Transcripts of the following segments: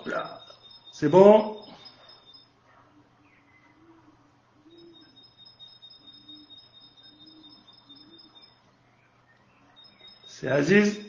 Hop là. C'est bon. C'est Aziz.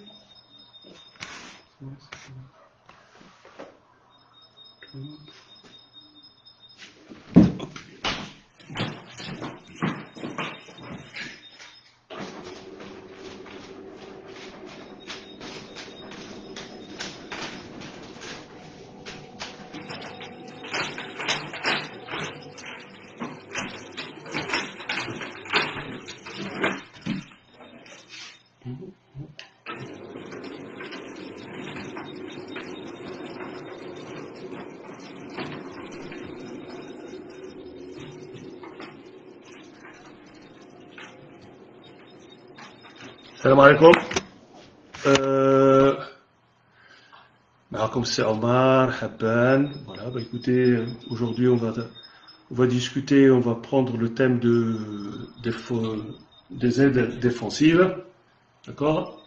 Salam alaikum. Comme c'est Omar, Habban. Voilà, bah écoutez, aujourd'hui on va discuter, on va prendre le thème des aides défensives. D'accord?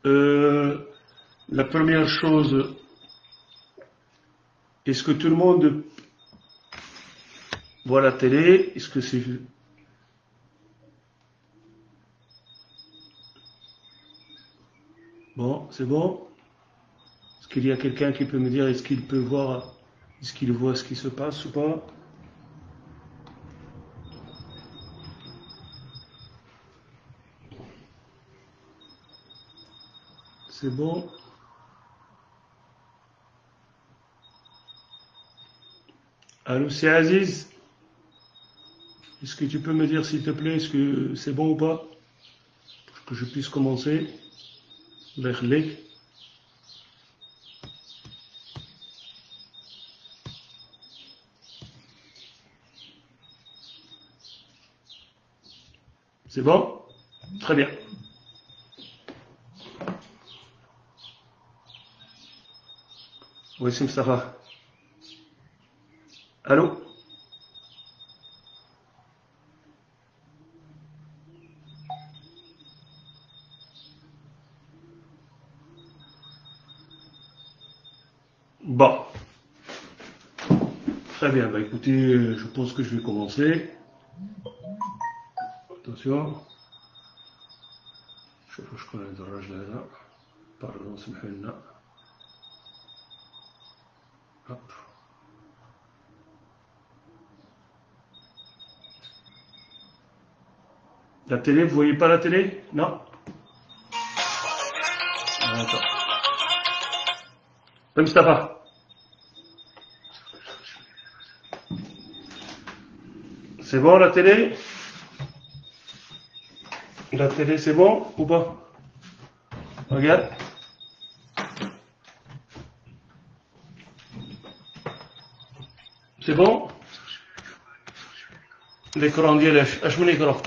La première chose, est-ce que tout le monde voit la télé? Est-ce que c'est... Bon, c'est bon? Est-ce qu'il y a quelqu'un qui peut me dire, est-ce qu'il peut voir, est-ce qu'il voit ce qui se passe ou pas? C'est bon? Allô, c'est Aziz? Est-ce que tu peux me dire, s'il te plaît, est-ce que c'est bon ou pas? Pour que je puisse commencer. Berlek. C'est bon? Très bien. Oui, c'est Mustafa. Allô? Bon. Très bien. Bah écoutez, je pense que je vais commencer. Attention. شوفوا شكون هذا الراجل هذا. Pardon, سمحوا لنا. Hop. La télé, vous voyez pas la télé? Non? Attends. Mustafa. C'est bon la télé? La télé c'est bon ou pas? Regarde. C'est bon? L'écran ديال اش من l'écran?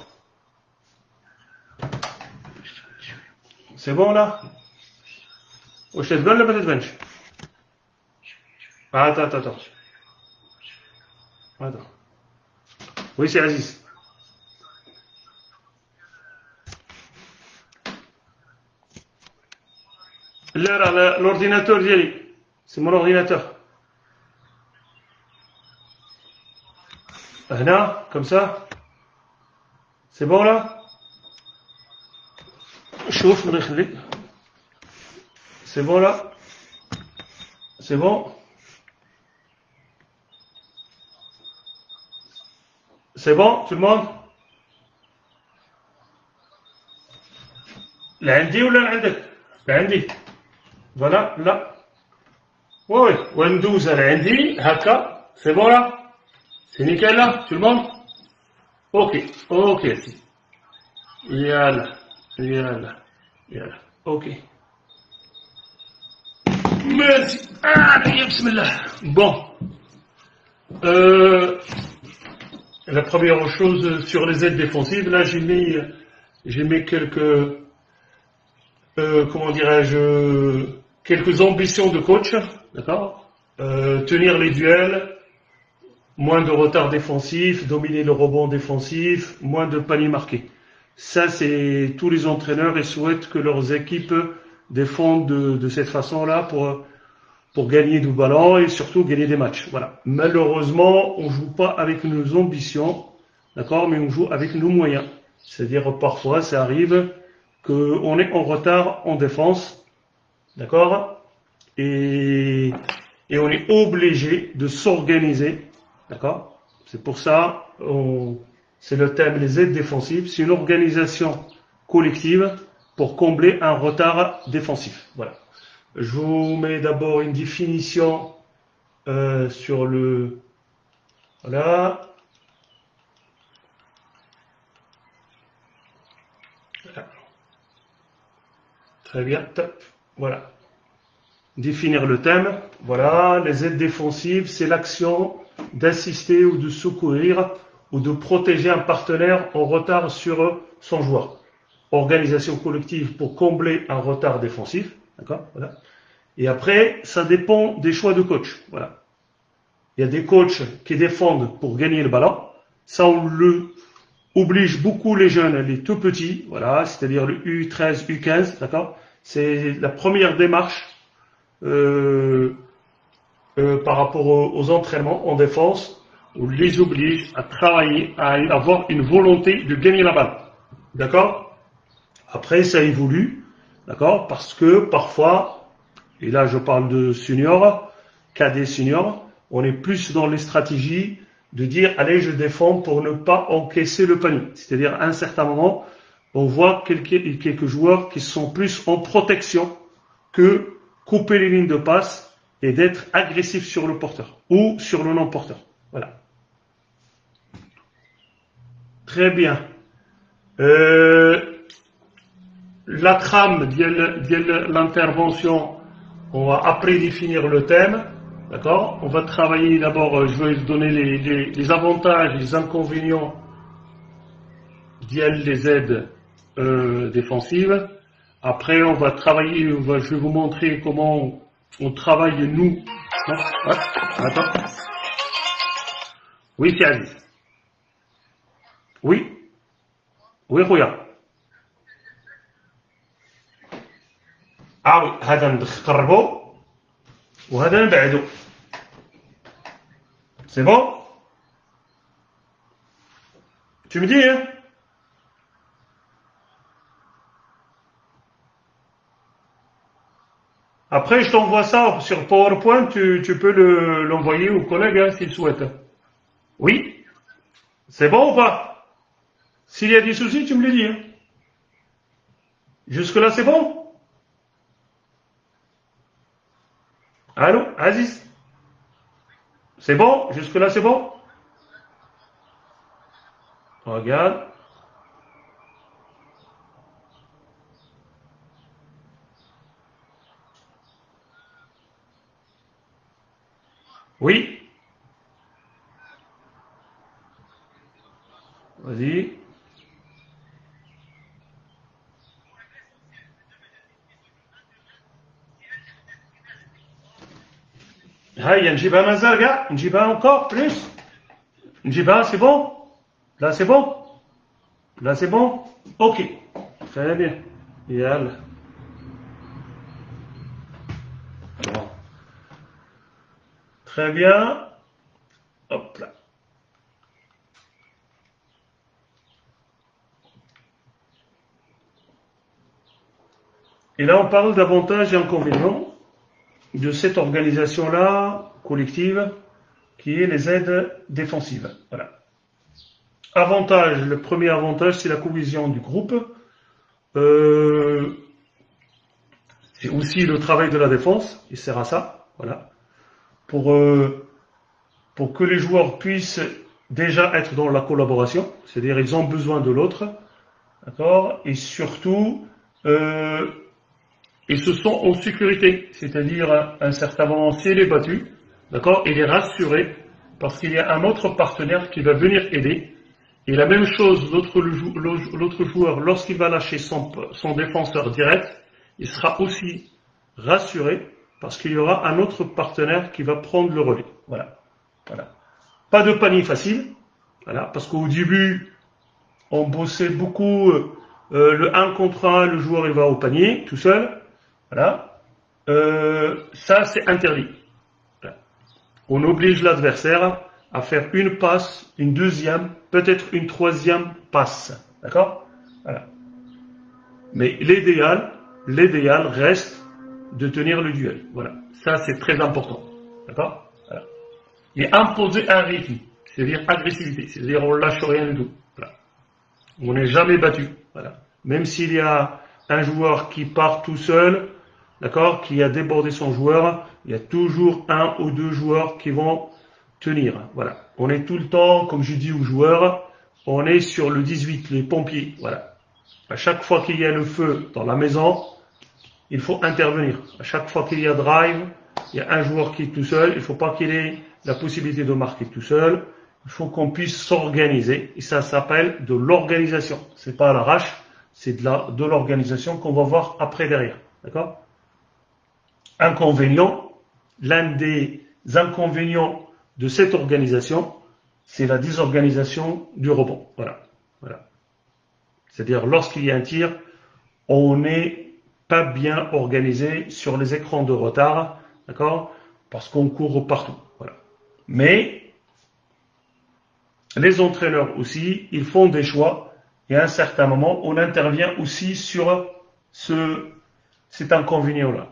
C'est bon là? واش تبان ولا ما تبانش؟ Attends. Attends. Oui, c'est Aziz. Là, l'ordinateur d'Yali. C'est mon ordinateur. Là, comme ça. C'est bon là? Chauffe, c'est bon là? C'est bon? C'est bon, tout le monde? لعندي ولا لعندك؟ لعندي. Voilà, là. Oui, وندوز لعندي هكا. C'est bon là? C'est nickel là, tout le monde? Ok. Yalla. Ok. Merci. Allez, bismillah. Bon. La première chose sur les aides défensives, là j'ai mis quelques, comment dirais-je, quelques ambitions de coach, d'accord? Tenir les duels, moins de retard défensif, dominer le rebond défensif, moins de paniers marqués. Ça, c'est tous les entraîneurs et souhaitent que leurs équipes défendre de cette façon-là pour gagner du ballon et surtout gagner des matchs. Voilà. Malheureusement, on joue pas avec nos ambitions, d'accord, mais on joue avec nos moyens. C'est-à-dire parfois, ça arrive qu'on est en retard en défense, d'accord, et on est obligé de s'organiser, d'accord. C'est pour ça, c'est le thème les aides défensives. C'est une organisation collective pour combler un retard défensif. Voilà. Je vous mets d'abord une définition sur le... Voilà. Très bien. Top. Voilà. Définir le thème. Voilà. Les aides défensives, c'est l'action d'assister ou de secourir ou de protéger un partenaire en retard sur son joueur. Organisation collective pour combler un retard défensif. D'accord, voilà. Et après, ça dépend des choix de coach. Voilà. Il y a des coachs qui défendent pour gagner le ballon. Ça, on le oblige beaucoup les jeunes, les tout petits. Voilà, c'est-à-dire le U13, U15. D'accord. C'est la première démarche par rapport aux entraînements en défense. On les oblige à travailler, à avoir une volonté de gagner la balle. D'accord. Après, ça évolue. D'accord, parce que parfois, et là je parle de seniors, cadet seniors, on est plus dans les stratégies de dire allez je défends pour ne pas encaisser le panier. C'est-à-dire à un certain moment, on voit quelques joueurs qui sont plus en protection que couper les lignes de passe et d'être agressif sur le porteur ou sur le non-porteur. Voilà. Très bien. La trame de l'intervention, on va après définir le thème, d'accord. On va travailler d'abord, je vais donner les avantages, les inconvénients des aides défensives. Après, on va travailler, je vais vous montrer comment on travaille nous. Non, ouais, attends. Oui, c'est Aziz. Oui, oui, regarde. Ah oui, هذا نقربو وهذا نبعدو. C'est bon? Tu me dis, hein? Après, je t'envoie ça sur PowerPoint, tu peux l'envoyer aux collègues hein, s'ils souhaitent. Oui? C'est bon ou pas? S'il y a des soucis, tu me les dis. Hein? Jusque-là, c'est bon? Allô, Aziz? C'est bon? Jusque-là, c'est bon? Regarde. Oui? Vas-y. هيا نجيبها مازال كاع نجيبها encore plus نجيبها c'est bon là c'est bon là c'est bon ok très bien يلا bon. Très bien hop là et là on parle d'avantages et inconvénients de cette organisation-là, collective, qui est les aides défensives. Voilà. Avantage, le premier avantage, c'est la cohésion du groupe. C'est aussi le travail de la défense, il sert à ça. Voilà. Pour que les joueurs puissent déjà être dans la collaboration, c'est-à-dire ils ont besoin de l'autre, d'accord, et surtout ils se sont en sécurité, c'est-à-dire à un certain moment, s'il est battu, d'accord, il est rassuré parce qu'il y a un autre partenaire qui va venir aider. Et la même chose, l'autre joueur, lorsqu'il va lâcher son défenseur direct, il sera aussi rassuré parce qu'il y aura un autre partenaire qui va prendre le relais. Voilà. Voilà. Pas de panier facile, voilà, parce qu'au début, on bossait beaucoup le 1 contre 1, le joueur il va au panier tout seul. Voilà. Ça, c'est interdit. Voilà. On oblige l'adversaire à faire une passe, une deuxième, peut-être une troisième passe. D'accord? Voilà. Mais l'idéal reste de tenir le duel. Voilà. Ça, c'est très important. D'accord? Voilà. Et imposer un rythme, c'est-à-dire agressivité, c'est-à-dire on lâche rien du tout. Voilà. On n'est jamais battu. Voilà. Même s'il y a un joueur qui part tout seul, d'accord, qui a débordé son joueur, il y a toujours un ou deux joueurs qui vont tenir. Voilà. On est tout le temps, comme je dis aux joueurs, on est sur le 18, les pompiers. Voilà. À chaque fois qu'il y a le feu dans la maison, il faut intervenir. À chaque fois qu'il y a drive, il y a un joueur qui est tout seul, il ne faut pas qu'il ait la possibilité de marquer tout seul. Il faut qu'on puisse s'organiser. Et ça s'appelle de l'organisation. C'est pas à l'arrache, c'est de l'organisation qu'on va voir après derrière. D'accord? Inconvénient, l'un des inconvénients de cette organisation, c'est la désorganisation du rebond. Voilà. Voilà. C'est-à-dire, lorsqu'il y a un tir, on n'est pas bien organisé sur les écrans de retard, d'accord? Parce qu'on court partout. Voilà. Mais, les entraîneurs aussi, ils font des choix, et à un certain moment, on intervient aussi sur cet inconvénient-là.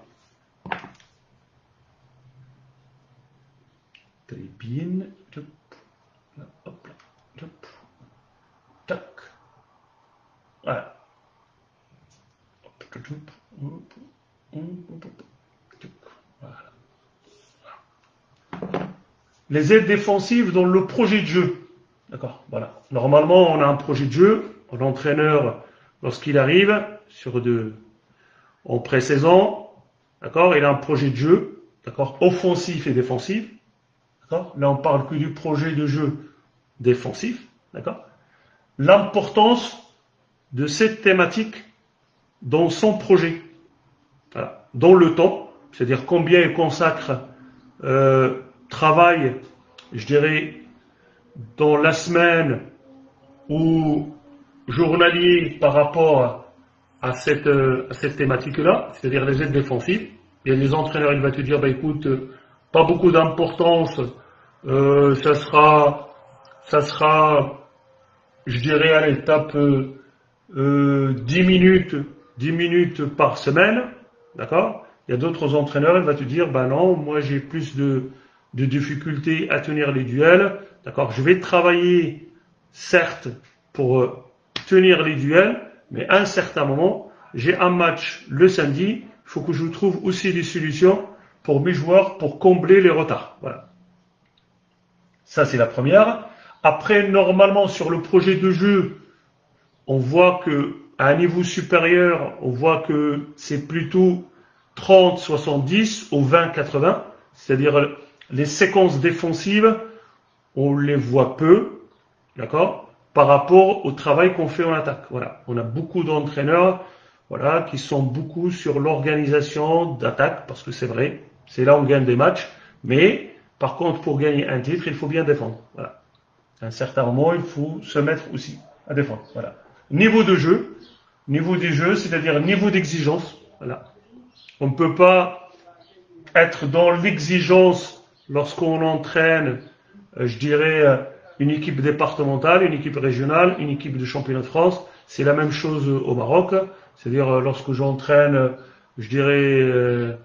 Bien, hop là, tac, voilà. Les aides défensives dans le projet de jeu. D'accord, voilà. Normalement, on a un projet de jeu. L'entraîneur, lorsqu'il arrive en pré-saison, d'accord, il a un projet de jeu, d'accord, offensif et défensif. D'accord. Là, on parle que du projet de jeu défensif. D'accord. L'importance de cette thématique dans son projet, voilà, dans le temps, c'est-à-dire combien il consacre travail, je dirais, dans la semaine ou journalier par rapport à cette thématique-là, c'est-à-dire les aides défensives. Il y a des entraîneurs, il va te dire, bah écoute, pas beaucoup d'importance, ça sera, je dirais, à l'étape 10 minutes par semaine, d'accord? Il y a d'autres entraîneurs, il va te dire, bah non, moi j'ai plus de difficultés à tenir les duels, d'accord? Je vais travailler, certes, pour tenir les duels, mais à un certain moment, j'ai un match le samedi, il faut que je trouve aussi des solutions pour mes joueurs, pour combler les retards. Voilà. Ça, c'est la première. Après, normalement, sur le projet de jeu, on voit que, à un niveau supérieur, on voit que c'est plutôt 30-70 ou 20-80. C'est-à-dire, les séquences défensives, on les voit peu, d'accord, par rapport au travail qu'on fait en attaque. Voilà. On a beaucoup d'entraîneurs, voilà, qui sont beaucoup sur l'organisation d'attaque, parce que c'est vrai, c'est là où on gagne des matchs, mais par contre, pour gagner un titre, il faut bien défendre. Voilà. À un certain moment, il faut se mettre aussi à défendre. Voilà. Niveau de jeu, c'est-à-dire niveau d'exigence. Voilà. On ne peut pas être dans l'exigence lorsqu'on entraîne, je dirais, une équipe départementale, une équipe régionale, une équipe de championnat de France. C'est la même chose au Maroc. C'est-à-dire, lorsque j'entraîne, je dirais,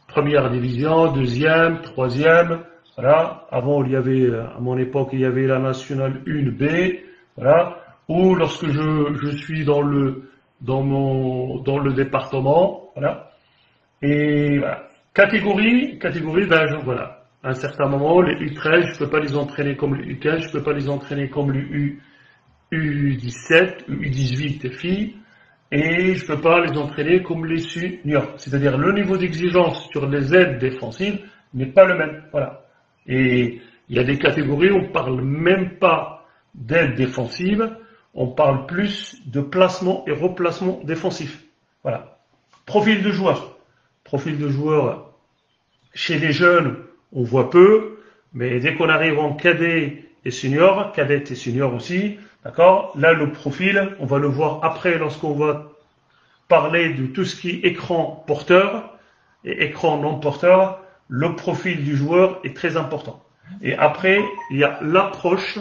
première division, deuxième, troisième, voilà. Avant, il y avait, à mon époque, il y avait la nationale 1B, voilà. Ou lorsque je suis dans le département, voilà. Et voilà. Catégorie d'âge, voilà. À un certain moment, les U13, je peux pas les entraîner comme les U15, je peux pas les entraîner comme les U17, U18 filles, et je peux pas les entraîner comme les seniors. C'est-à-dire, le niveau d'exigence sur les aides défensives n'est pas le même, voilà. Et il y a des catégories où on parle même pas d'aide défensive, on parle plus de placement et replacement défensif. Voilà. Profil de joueur. Profil de joueur, chez les jeunes, on voit peu, mais dès qu'on arrive en cadet et senior, cadette et senior aussi, d'accord, là le profil, on va le voir après lorsqu'on va parler de tout ce qui est écran porteur et écran non porteur, le profil du joueur est très important. Et après, il y a l'approche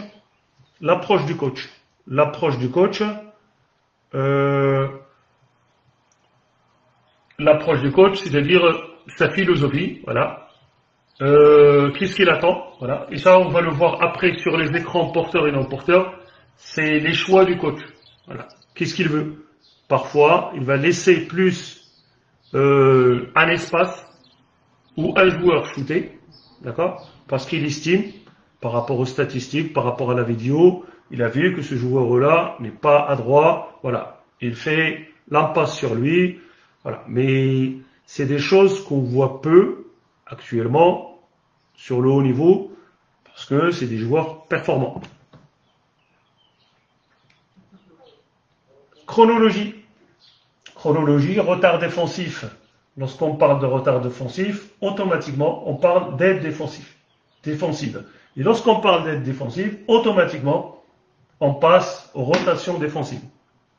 du coach. L'approche du coach, c'est-à-dire sa philosophie, voilà. Qu'est-ce qu'il attend, voilà. Et ça, on va le voir après sur les écrans porteurs et non porteurs. C'est les choix du coach, voilà. Qu'est-ce qu'il veut? Parfois, il va laisser plus un espace où un joueur shooter, d'accord? Parce qu'il estime, par rapport aux statistiques, par rapport à la vidéo, il a vu que ce joueur-là n'est pas adroit, voilà. Il fait l'impasse sur lui, voilà. Mais c'est des choses qu'on voit peu actuellement sur le haut niveau, parce que c'est des joueurs performants. Chronologie, retard défensif. Lorsqu'on parle de retard défensif, automatiquement, on parle d'aide défensive. Et lorsqu'on parle d'aide défensive, automatiquement, on passe aux rotations défensives.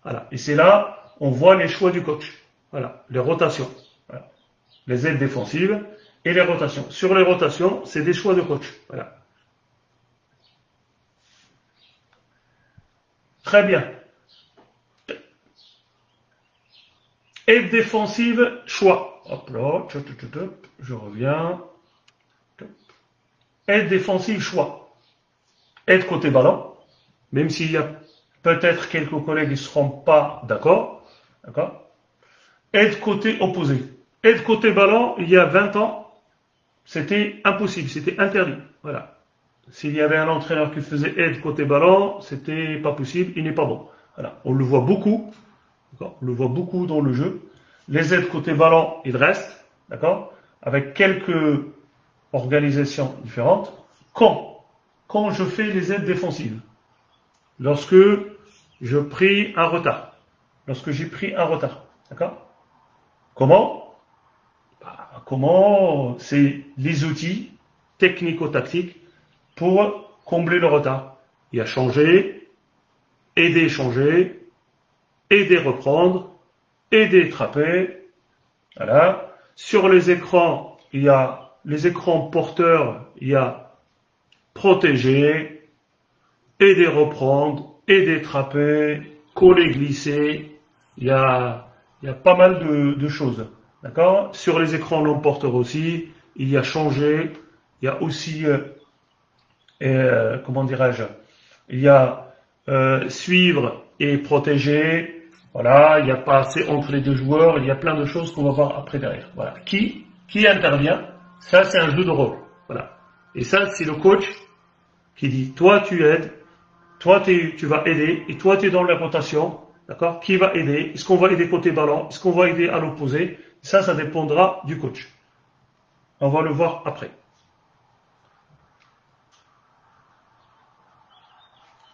Voilà. Et c'est là, on voit les choix du coach. Voilà. Les rotations. Voilà. Les aides défensives et les rotations. Sur les rotations, c'est des choix de coach. Voilà. Très bien. Aide défensive, choix. Hop là, je reviens. Aide défensive, choix. Aide côté ballon, même s'il y a peut-être quelques collègues qui ne seront pas d'accord. D'accord. Aide côté opposé. Aide côté ballon, il y a 20 ans, c'était impossible, c'était interdit. Voilà. S'il y avait un entraîneur qui faisait aide côté ballon, c'était pas possible, il n'est pas bon. Voilà. On le voit beaucoup. D'accord. On le voit beaucoup dans le jeu. Les aides côté ballon, ils restent, d'accord, avec quelques organisations différentes. Quand je fais les aides défensives, lorsque je pris un retard, lorsque j'ai pris un retard, d'accord. Comment? Comment? C'est les outils technico-tactiques pour combler le retard. Il y a changer, aider changer, aider reprendre, aider trapper. Voilà. Sur les écrans, il y a les écrans porteurs, il y a protéger, aider reprendre, aider trapper, coller glisser. Il y a pas mal de choses. D'accord? Sur les écrans non porteurs aussi, il y a changer, il y a aussi, comment dirais-je, il y a suivre et protéger. Voilà, il n'y a pas assez entre les deux joueurs, il y a plein de choses qu'on va voir après derrière. Voilà. Qui intervient? Ça, c'est un jeu de rôle. Voilà. Et ça, c'est le coach qui dit, toi, tu aides, toi, tu vas aider, et toi, tu es dans la rotation. D'accord? Qui va aider? Est-ce qu'on va aider côté ballon? Est-ce qu'on va aider à l'opposé? Ça dépendra du coach. On va le voir après.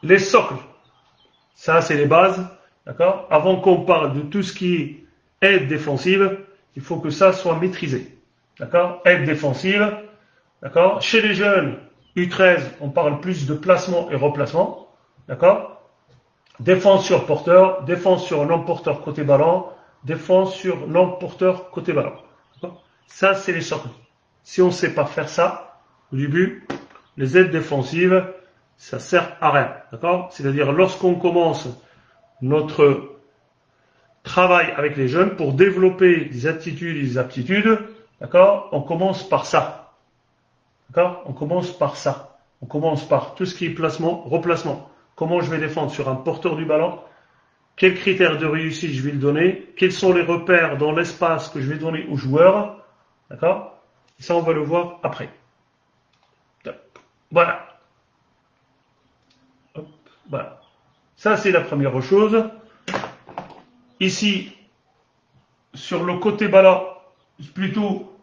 Les socles. Ça, c'est les bases. D'accord? Avant qu'on parle de tout ce qui est aide défensive, il faut que ça soit maîtrisé. D'accord? Aide défensive. D'accord? Chez les jeunes, U13, on parle plus de placement et replacement. D'accord? Défense sur porteur, défense sur non-porteur côté ballon, défense sur non-porteur côté ballon. D'accord? Ça, c'est les socles. Si on ne sait pas faire ça, au début, les aides défensives, ça sert à rien. D'accord? C'est-à-dire, lorsqu'on commence notre travail avec les jeunes pour développer des attitudes et des aptitudes, d'accord, on commence par ça. D'accord? On commence par ça. On commence par tout ce qui est placement, replacement. Comment je vais défendre sur un porteur du ballon? Quels critères de réussite je vais le donner? Quels sont les repères dans l'espace que je vais donner aux joueurs? D'accord? Et ça, on va le voir après. Voilà. Hop, voilà. Ça, c'est la première chose. Ici, sur le côté ballon, plutôt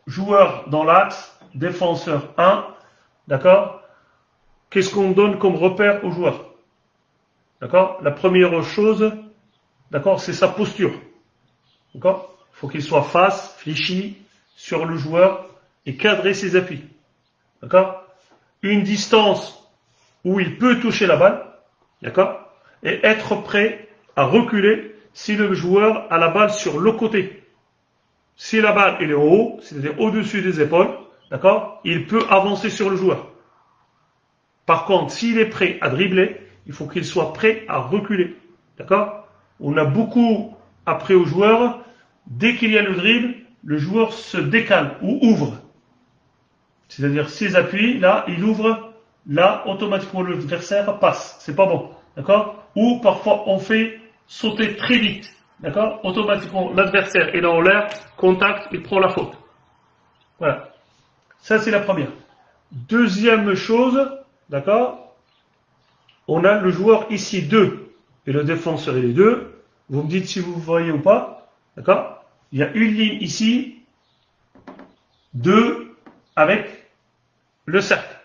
joueur dans l'axe, défenseur 1, d'accord? Qu'est-ce qu'on donne comme repère au joueur? D'accord? La première chose, d'accord, c'est sa posture. D'accord? Il faut qu'il soit face, fléchi sur le joueur et cadrer ses appuis. D'accord? Une distance où il peut toucher la balle, d'accord? Et être prêt à reculer si le joueur a la balle sur le côté. Si la balle est en haut, c'est-à-dire au-dessus des épaules, d'accord, il peut avancer sur le joueur. Par contre, s'il est prêt à dribbler, il faut qu'il soit prêt à reculer. D'accord? On a beaucoup appris aux joueurs, dès qu'il y a le dribble, le joueur se décale ou ouvre. C'est-à-dire, s'il appuie, là, il ouvre, là, automatiquement, l'adversaire passe. C'est pas bon. D'accord? Ou parfois, on fait sauter très vite. D'accord? Automatiquement, l'adversaire est là en l'air, contact, il prend la faute. Voilà. Ça, c'est la première. Deuxième chose, d'accord? On a le joueur ici 2 et le défenseur il est 2. Vous me dites si vous voyez ou pas. D'accord? Il y a une ligne ici, 2 avec le cercle.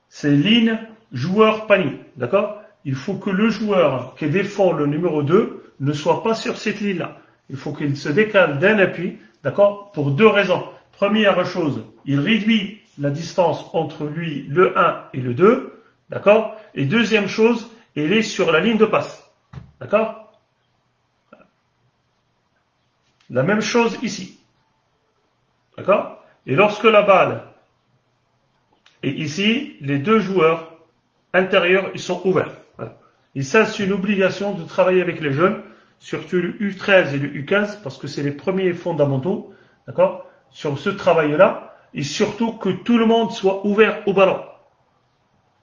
C'est ligne joueur panier. D'accord? Il faut que le joueur qui défend le numéro 2 ne soit pas sur cette ligne-là. Il faut qu'il se décale d'un appui. D'accord? Pour deux raisons. Première chose, il réduit la distance entre lui, le 1 et le 2. D'accord? Et deuxième chose, il est sur la ligne de passe. D'accord? La même chose ici. D'accord? Et lorsque la balle est ici, les deux joueurs intérieurs, ils sont ouverts. Voilà. Et ça, c'est une obligation de travailler avec les jeunes, surtout le U13 et le U15, parce que c'est les premiers fondamentaux. D'accord? Sur ce travail-là, et surtout que tout le monde soit ouvert au ballon.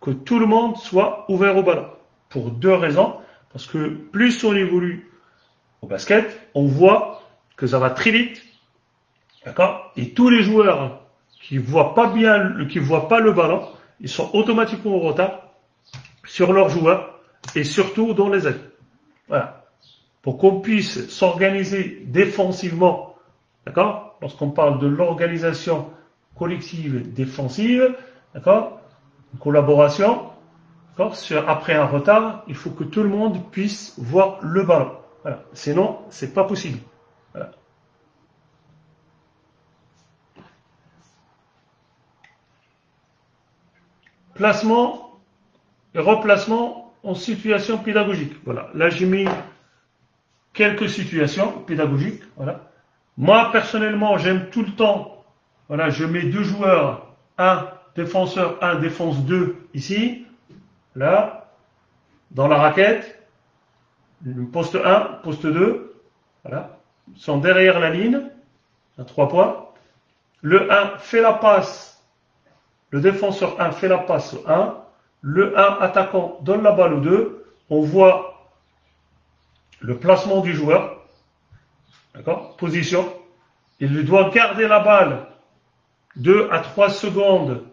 Que tout le monde soit ouvert au ballon. Pour deux raisons. Parce que plus on évolue au basket, on voit que ça va très vite. D'accord? Et tous les joueurs qui voient pas bien, qui voient pas le ballon, ils sont automatiquement en retard sur leurs joueurs et surtout dans les aides. Voilà. Pour qu'on puisse s'organiser défensivement, d'accord? Lorsqu'on parle de l'organisation collective défensive, d'accord? Une collaboration, d'accord? Après un retard, il faut que tout le monde puisse voir le ballon. Voilà. Sinon, c'est pas possible. Voilà. Placement et replacement en situation pédagogique. Voilà. Là, j'ai mis quelques situations pédagogiques. Voilà. Moi, personnellement, j'aime tout le temps. Voilà, je mets deux joueurs, un défenseur, un défense 2 ici. Là, dans la raquette. Poste 1, poste 2. Voilà. Ils sont derrière la ligne. À 3 points. Le 1 fait la passe. Le défenseur 1 fait la passe au 1. Le 1 attaquant donne la balle au 2. On voit le placement du joueur. D'accord? Position. Il doit garder la balle 2 à 3 secondes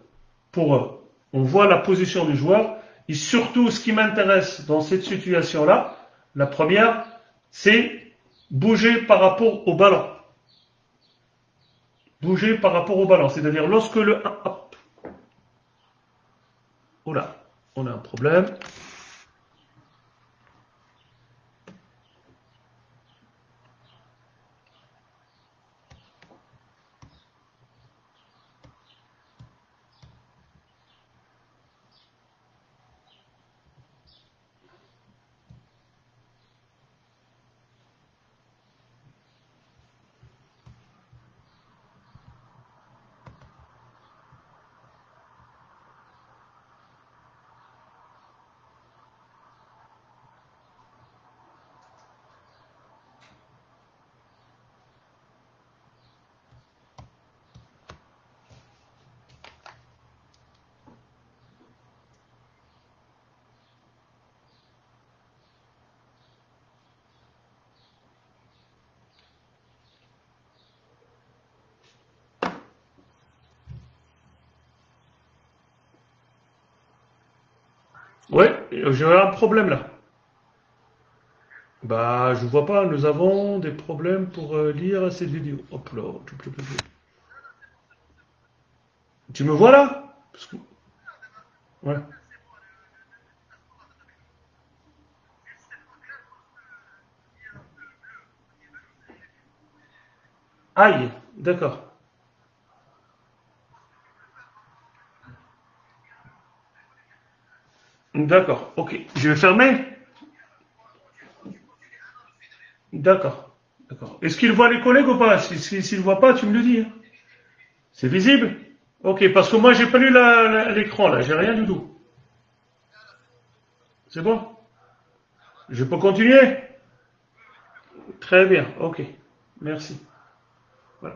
pour. On voit la position du joueur. Et surtout, ce qui m'intéresse dans cette situation-là, la première, c'est bouger par rapport au ballon. Bouger par rapport au ballon. C'est-à-dire lorsque le 1. Hop. Oh là, on a un problème. Ouais, j'ai un problème là. Bah, je vois pas, nous avons des problèmes pour lire cette vidéo. Hop là, tu me vois là? Parce que- Ouais. Aïe, d'accord. D'accord, ok. Je vais fermer. D'accord. D'accord. Est-ce qu'il voit les collègues ou pas? S'il ne voit pas, tu me le dis. Hein. C'est visible? Ok, parce que moi, j'ai pas lu l'écran, là. J'ai rien du tout. C'est bon? Je peux continuer? Très bien. Ok. Merci. Voilà.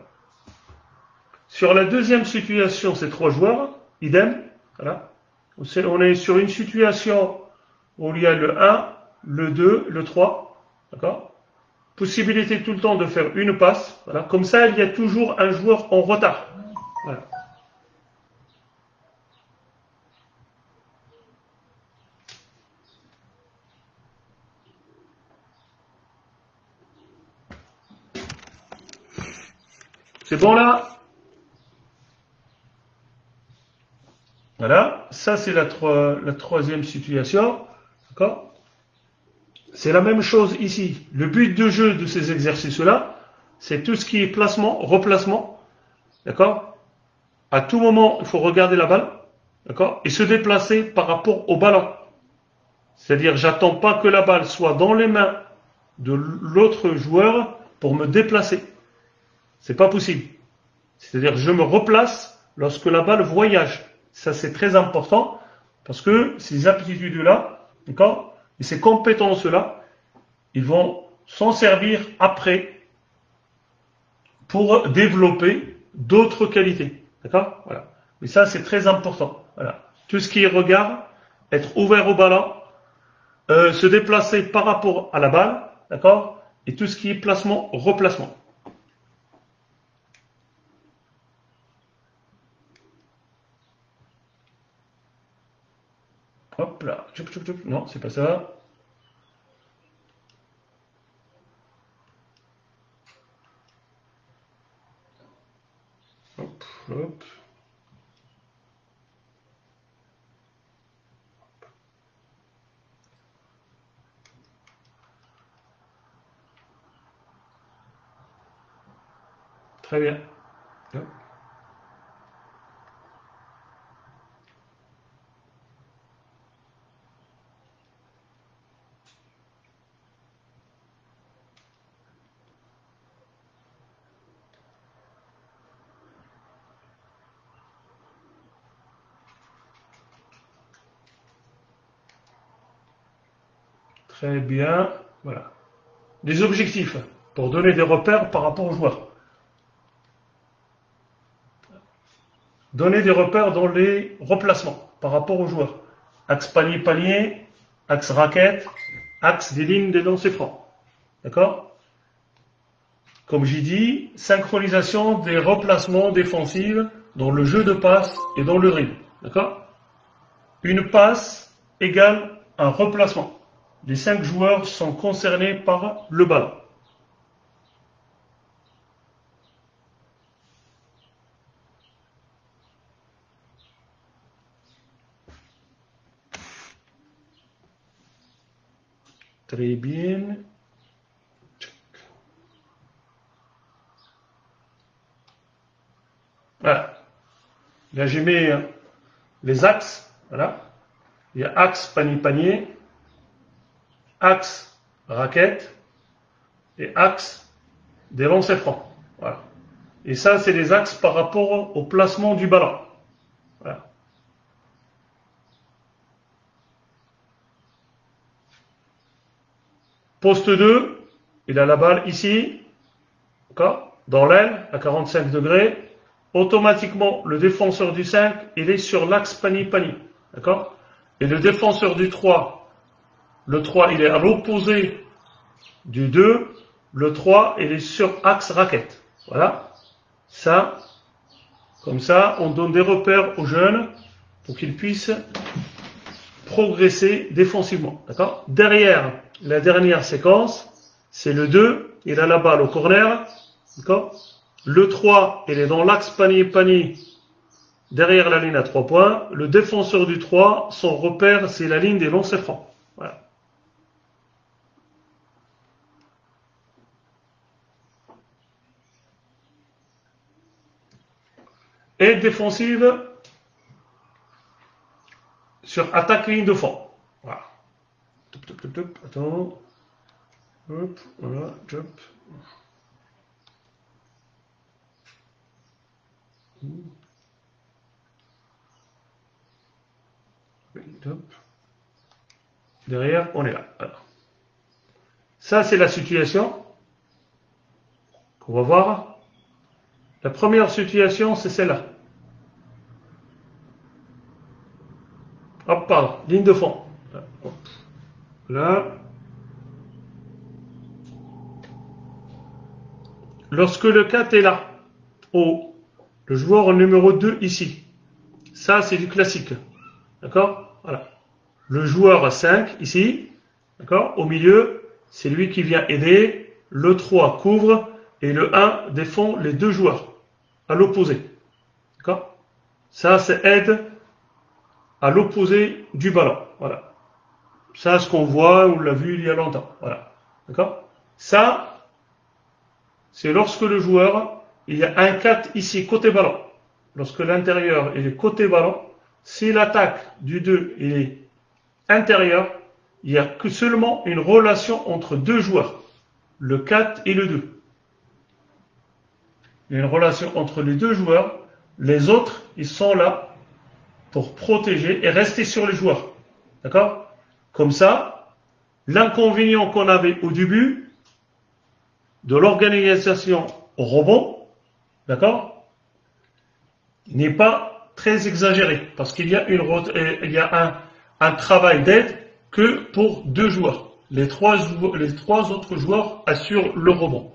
Sur la deuxième situation, c'est 3 joueurs. Idem. Voilà. On est sur une situation où il y a le 1, le 2, le 3. D'accord? Possibilité tout le temps de faire une passe. Voilà. Comme ça, il y a toujours un joueur en retard. Voilà. C'est bon là? Voilà. Ça, c'est la troisième situation. D'accord? C'est la même chose ici. Le but de jeu de ces exercices-là, c'est tout ce qui est placement, replacement. D'accord? À tout moment, il faut regarder la balle. D'accord? Et se déplacer par rapport au ballon. C'est-à-dire, j'attends pas que la balle soit dans les mains de l'autre joueur pour me déplacer. C'est pas possible. C'est-à-dire, je me replace lorsque la balle voyage. Ça, c'est très important parce que ces aptitudes-là, d'accord, et ces compétences-là, ils vont s'en servir après pour développer d'autres qualités. D'accord? Voilà. Mais ça, c'est très important. Voilà. Tout ce qui est regard, être ouvert au ballon, se déplacer par rapport à la balle, d'accord? Et tout ce qui est placement, replacement. Hop là. Tchoup, tchoup, tchoup. Non, c'est pas ça. Hop, hop. Très bien. Hop. Très bien. Voilà. Des objectifs pour donner des repères par rapport aux joueurs. Donner des repères dans les replacements par rapport aux joueurs. Axe panier-panier, axe raquette, axe des lignes des lancers francs. D'accord? Comme j'ai dit, synchronisation des replacements défensifs dans le jeu de passe et dans le dribble. D'accord? Une passe égale un replacement. Les 5 joueurs sont concernés par le ballon. Très bien. Voilà. Là, j'ai mis les axes. Voilà. Il y a axe panier-panier, axe raquette et axe des lancers francs. Voilà. Et ça, c'est les axes par rapport au placement du ballon. Voilà. Poste 2, il a la balle ici, dans l'aile, à 45 degrés. Automatiquement, le défenseur du 5, il est sur l'axe panier-panier. D'accord? Et le défenseur du 3, le 3, il est à l'opposé du 2. Le 3, il est sur axe raquette. Voilà. Ça, comme ça, on donne des repères aux jeunes pour qu'ils puissent progresser défensivement. D'accord? Derrière, la dernière séquence, c'est le 2, il a la balle au corner. D'accord? Le 3, il est dans l'axe panier-panier, derrière la ligne à 3 points. Le défenseur du 3, son repère, c'est la ligne des lancers francs. Voilà. Et défensive sur attaque ligne de fond. Voilà. Attends. Hop, voilà, jump. Jump. Derrière, on est là. Alors. Ça, c'est la situation qu'on va voir. La première situation, c'est celle-là. Hop, pardon, ligne de fond. Là. Lorsque le 4 est là, le joueur numéro 2 ici. Ça, c'est du classique. D'accord? Voilà. Le joueur 5 ici. D'accord? Au milieu, c'est lui qui vient aider. Le 3 couvre et le 1 défend les deux joueurs à l'opposé. D'accord? Ça, c'est aide à l'opposé du ballon. Voilà. Ça, ce qu'on voit, on l'a vu il y a longtemps. Voilà. D'accord? Ça, c'est lorsque le joueur, il y a un 4 ici, côté ballon. Lorsque l'intérieur est côté ballon, si l'attaque du 2 est intérieure, il n'y a que seulement une relation entre deux joueurs, le 4 et le 2. Il y a une relation entre les deux joueurs, les autres, ils sont là pour protéger et rester sur les joueurs. D'accord? Comme ça, l'inconvénient qu'on avait au début de l'organisation au rebond, d'accord, n'est pas très exagéré, parce qu'il y a un travail d'aide que pour deux joueurs. Les trois autres joueurs assurent le rebond.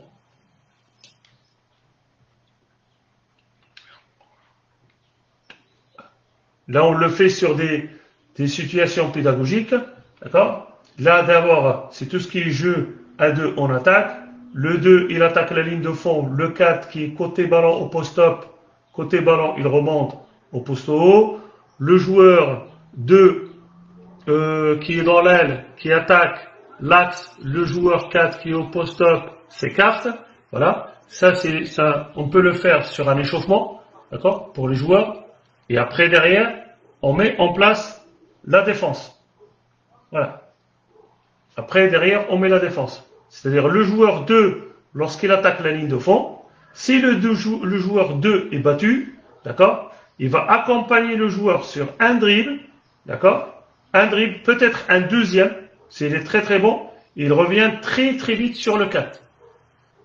Là, on le fait sur des situations pédagogiques, d'accord? Là, d'abord, c'est tout ce qui est jeu à 2 en attaque. Le 2, il attaque la ligne de fond. Le 4, qui est côté ballon au post-up, côté ballon, il remonte au poste haut. Le joueur 2, qui est dans l'aile, qui attaque l'axe. Le joueur 4, qui est au post-up, s'écarte. Voilà. Ça, on peut le faire sur un échauffement, d'accord? Pour les joueurs. Et après, derrière, on met en place la défense. Voilà. Après, derrière, on met la défense. C'est-à-dire le joueur 2, lorsqu'il attaque la ligne de fond, si le joueur 2 est battu, d'accord, il va accompagner le joueur sur un dribble, d'accord, un dribble, peut-être un deuxième, s'il est très très bon, il revient très très vite sur le 4.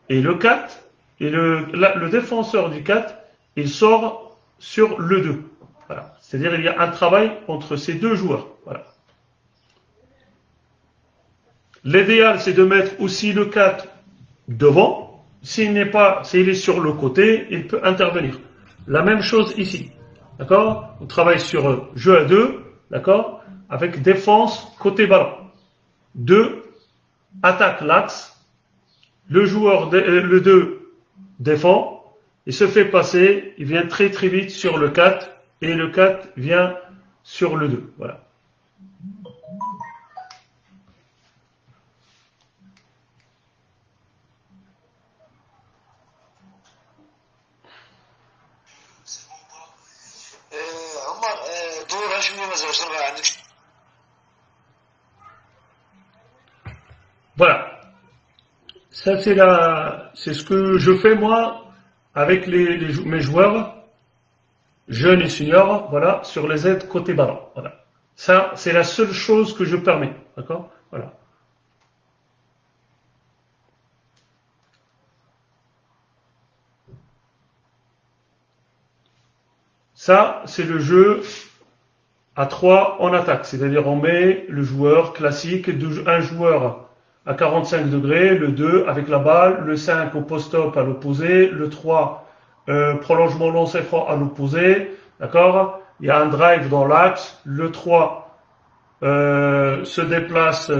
Et le 4, et le défenseur du 4, il sort sur le 2. Voilà. C'est-à-dire il y a un travail entre ces deux joueurs. Voilà. L'idéal, c'est de mettre aussi le 4 devant. S'il est sur le côté, il peut intervenir. La même chose ici. D'accord? On travaille sur jeu à 2, d'accord? Avec défense côté ballon. 2 attaque l'axe. Le 2 défend. Il se fait passer. Il vient très très vite sur le 4. Et le 4 vient sur le 2. Voilà. Voilà. Ça, c'est ce que je fais moi avec mes joueurs jeunes et seniors, voilà, sur les aides côté ballon. Voilà. Ça, c'est la seule chose que je permets. D'accord? Voilà. Ça, c'est le jeu à 3 en attaque. C'est-à-dire, on met le joueur classique, un joueur à 45 degrés, le 2 avec la balle, le 5 au post-up à l'opposé, le 3 prolongement lancé franc à l'opposé, d'accord? Il y a un drive dans l'axe, le 3 se déplace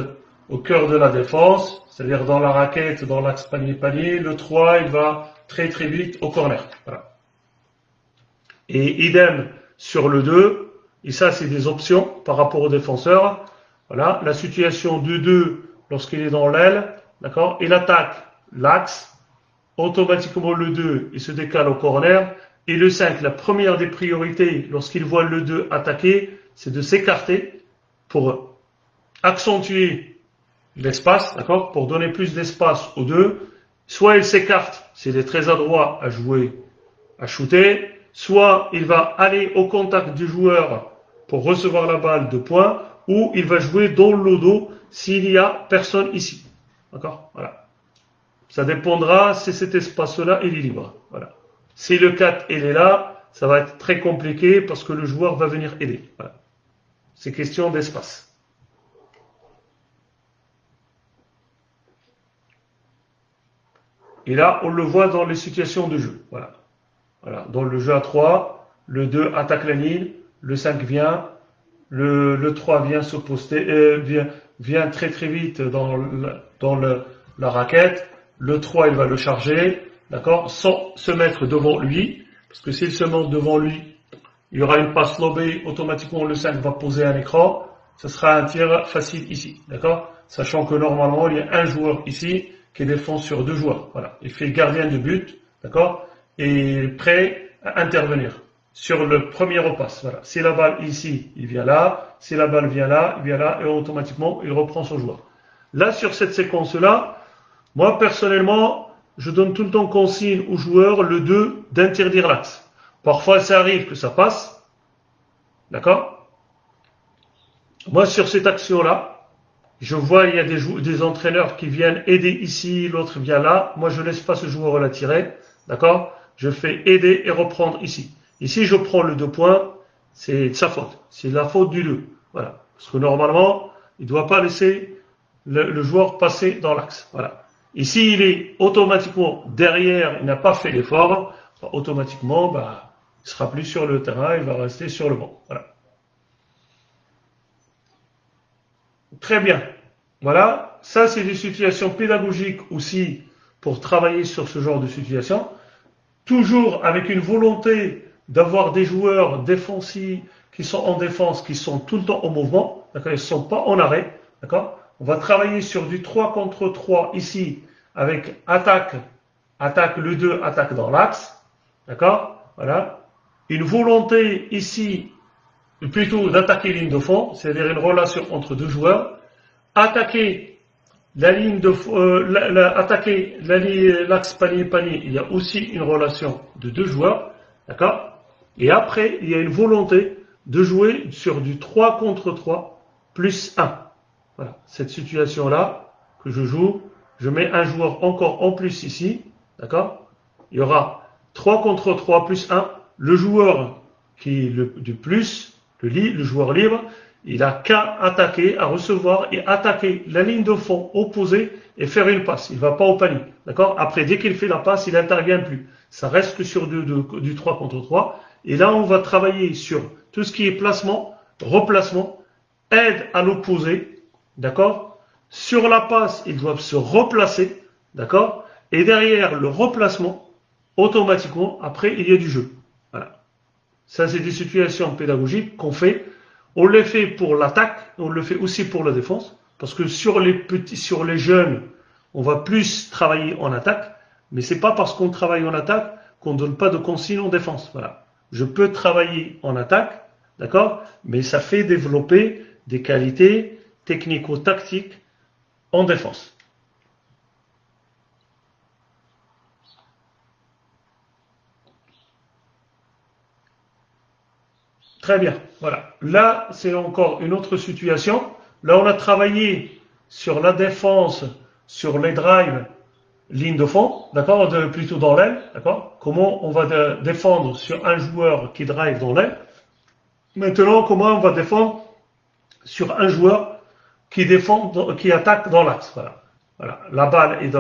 au cœur de la défense, c'est-à-dire dans la raquette, dans l'axe panier-panier, le 3 il va très très vite au corner. Voilà. Et idem sur le 2, et ça c'est des options par rapport au défenseur. Voilà, la situation du 2 lorsqu'il est dans l'aile, d'accord, il attaque l'axe, automatiquement le 2 il se décale au corner, et le 5, la première des priorités lorsqu'il voit le 2 attaquer, c'est de s'écarter pour accentuer l'espace, d'accord, pour donner plus d'espace aux deux. Soit il s'écarte, s'il est très adroit à jouer, à shooter, soit il va aller au contact du joueur pour recevoir la balle de points, ou il va jouer dans le dos s'il y a personne ici. D'accord? Voilà. Ça dépendra si cet espace-là il est libre. Voilà. Si le 4 il est là, ça va être très compliqué parce que le joueur va venir aider. Voilà. C'est question d'espace. Et là, on le voit dans les situations de jeu. Voilà. Voilà. Dans le jeu à 3, le 2 attaque la ligne, le 5 vient, le 3 vient se poster, vient très très vite dans la raquette, le 3 il va le charger, d'accord, sans se mettre devant lui, parce que s'il se met devant lui, il y aura une passe lobée, automatiquement le 5 va poser un écran, ce sera un tir facile ici, d'accord, sachant que normalement il y a un joueur ici qui défend sur deux joueurs, voilà, il fait gardien de but, d'accord, et prêt à intervenir sur le premier repasse. Voilà. Si la balle ici, il vient là. Si la balle vient là, il vient là. Et automatiquement, il reprend son joueur. Là, sur cette séquence-là, moi, personnellement, je donne tout le temps consigne au joueur, le 2, d'interdire l'axe. Parfois, ça arrive que ça passe. D'accord? Moi, sur cette action-là, je vois, il y a des entraîneurs qui viennent aider ici, l'autre vient là. Moi, je laisse pas ce joueur la tirer. D'accord? Je fais aider et reprendre ici. Ici, je prends le 2 points, c'est de sa faute. C'est la faute du 2. Voilà. Parce que normalement, il ne doit pas laisser le joueur passer dans l'axe. Voilà. Ici, il est automatiquement derrière, il n'a pas fait l'effort. Automatiquement, il ne sera plus sur le terrain, il va rester sur le banc. Voilà. Très bien. Voilà. Ça, c'est des situations pédagogiques aussi pour travailler sur ce genre de situation. Toujours avec une volonté d'avoir des joueurs défensifs qui sont en défense, qui sont tout le temps au mouvement, d'accord, ils ne sont pas en arrêt, d'accord. On va travailler sur du 3 contre 3 ici, avec attaque, le 2 attaque dans l'axe, d'accord, voilà. Une volonté ici, plutôt d'attaquer ligne de fond, c'est-à-dire une relation entre deux joueurs, attaquer la ligne de attaquer l'axe panier-panier, il y a aussi une relation de deux joueurs, d'accord. Et après, il y a une volonté de jouer sur du 3 contre 3 plus 1. Voilà, cette situation-là que je joue, je mets un joueur encore en plus ici, d'accord. Il y aura 3 contre 3 plus 1, le joueur qui est du plus, le joueur libre, il a qu'à attaquer, à recevoir et attaquer la ligne de fond opposée et faire une passe. Il ne va pas au panier. D'accord? Après, dès qu'il fait la passe, il n'intervient plus. Ça reste que sur du 3 contre 3. Et là, on va travailler sur tout ce qui est placement, replacement, aide à l'opposé. D'accord? Sur la passe, ils doivent se replacer. D'accord? Et derrière le replacement, automatiquement, après, il y a du jeu. Voilà. Ça, c'est des situations pédagogiques qu'on fait. On le fait pour l'attaque, on le fait aussi pour la défense, parce que sur les jeunes, on va plus travailler en attaque, mais c'est pas parce qu'on travaille en attaque qu'on ne donne pas de consigne en défense. Voilà. Je peux travailler en attaque, d'accord, mais ça fait développer des qualités technico-tactiques en défense. Très bien, voilà. Là, c'est encore une autre situation. Là, on a travaillé sur la défense, sur les drives, ligne de fond, d'accord, plutôt dans l'aile, d'accord. Comment on va défendre sur un joueur qui drive dans l'aile. Maintenant, comment on va défendre sur un joueur qui attaque dans l'axe. Voilà. Voilà. La balle est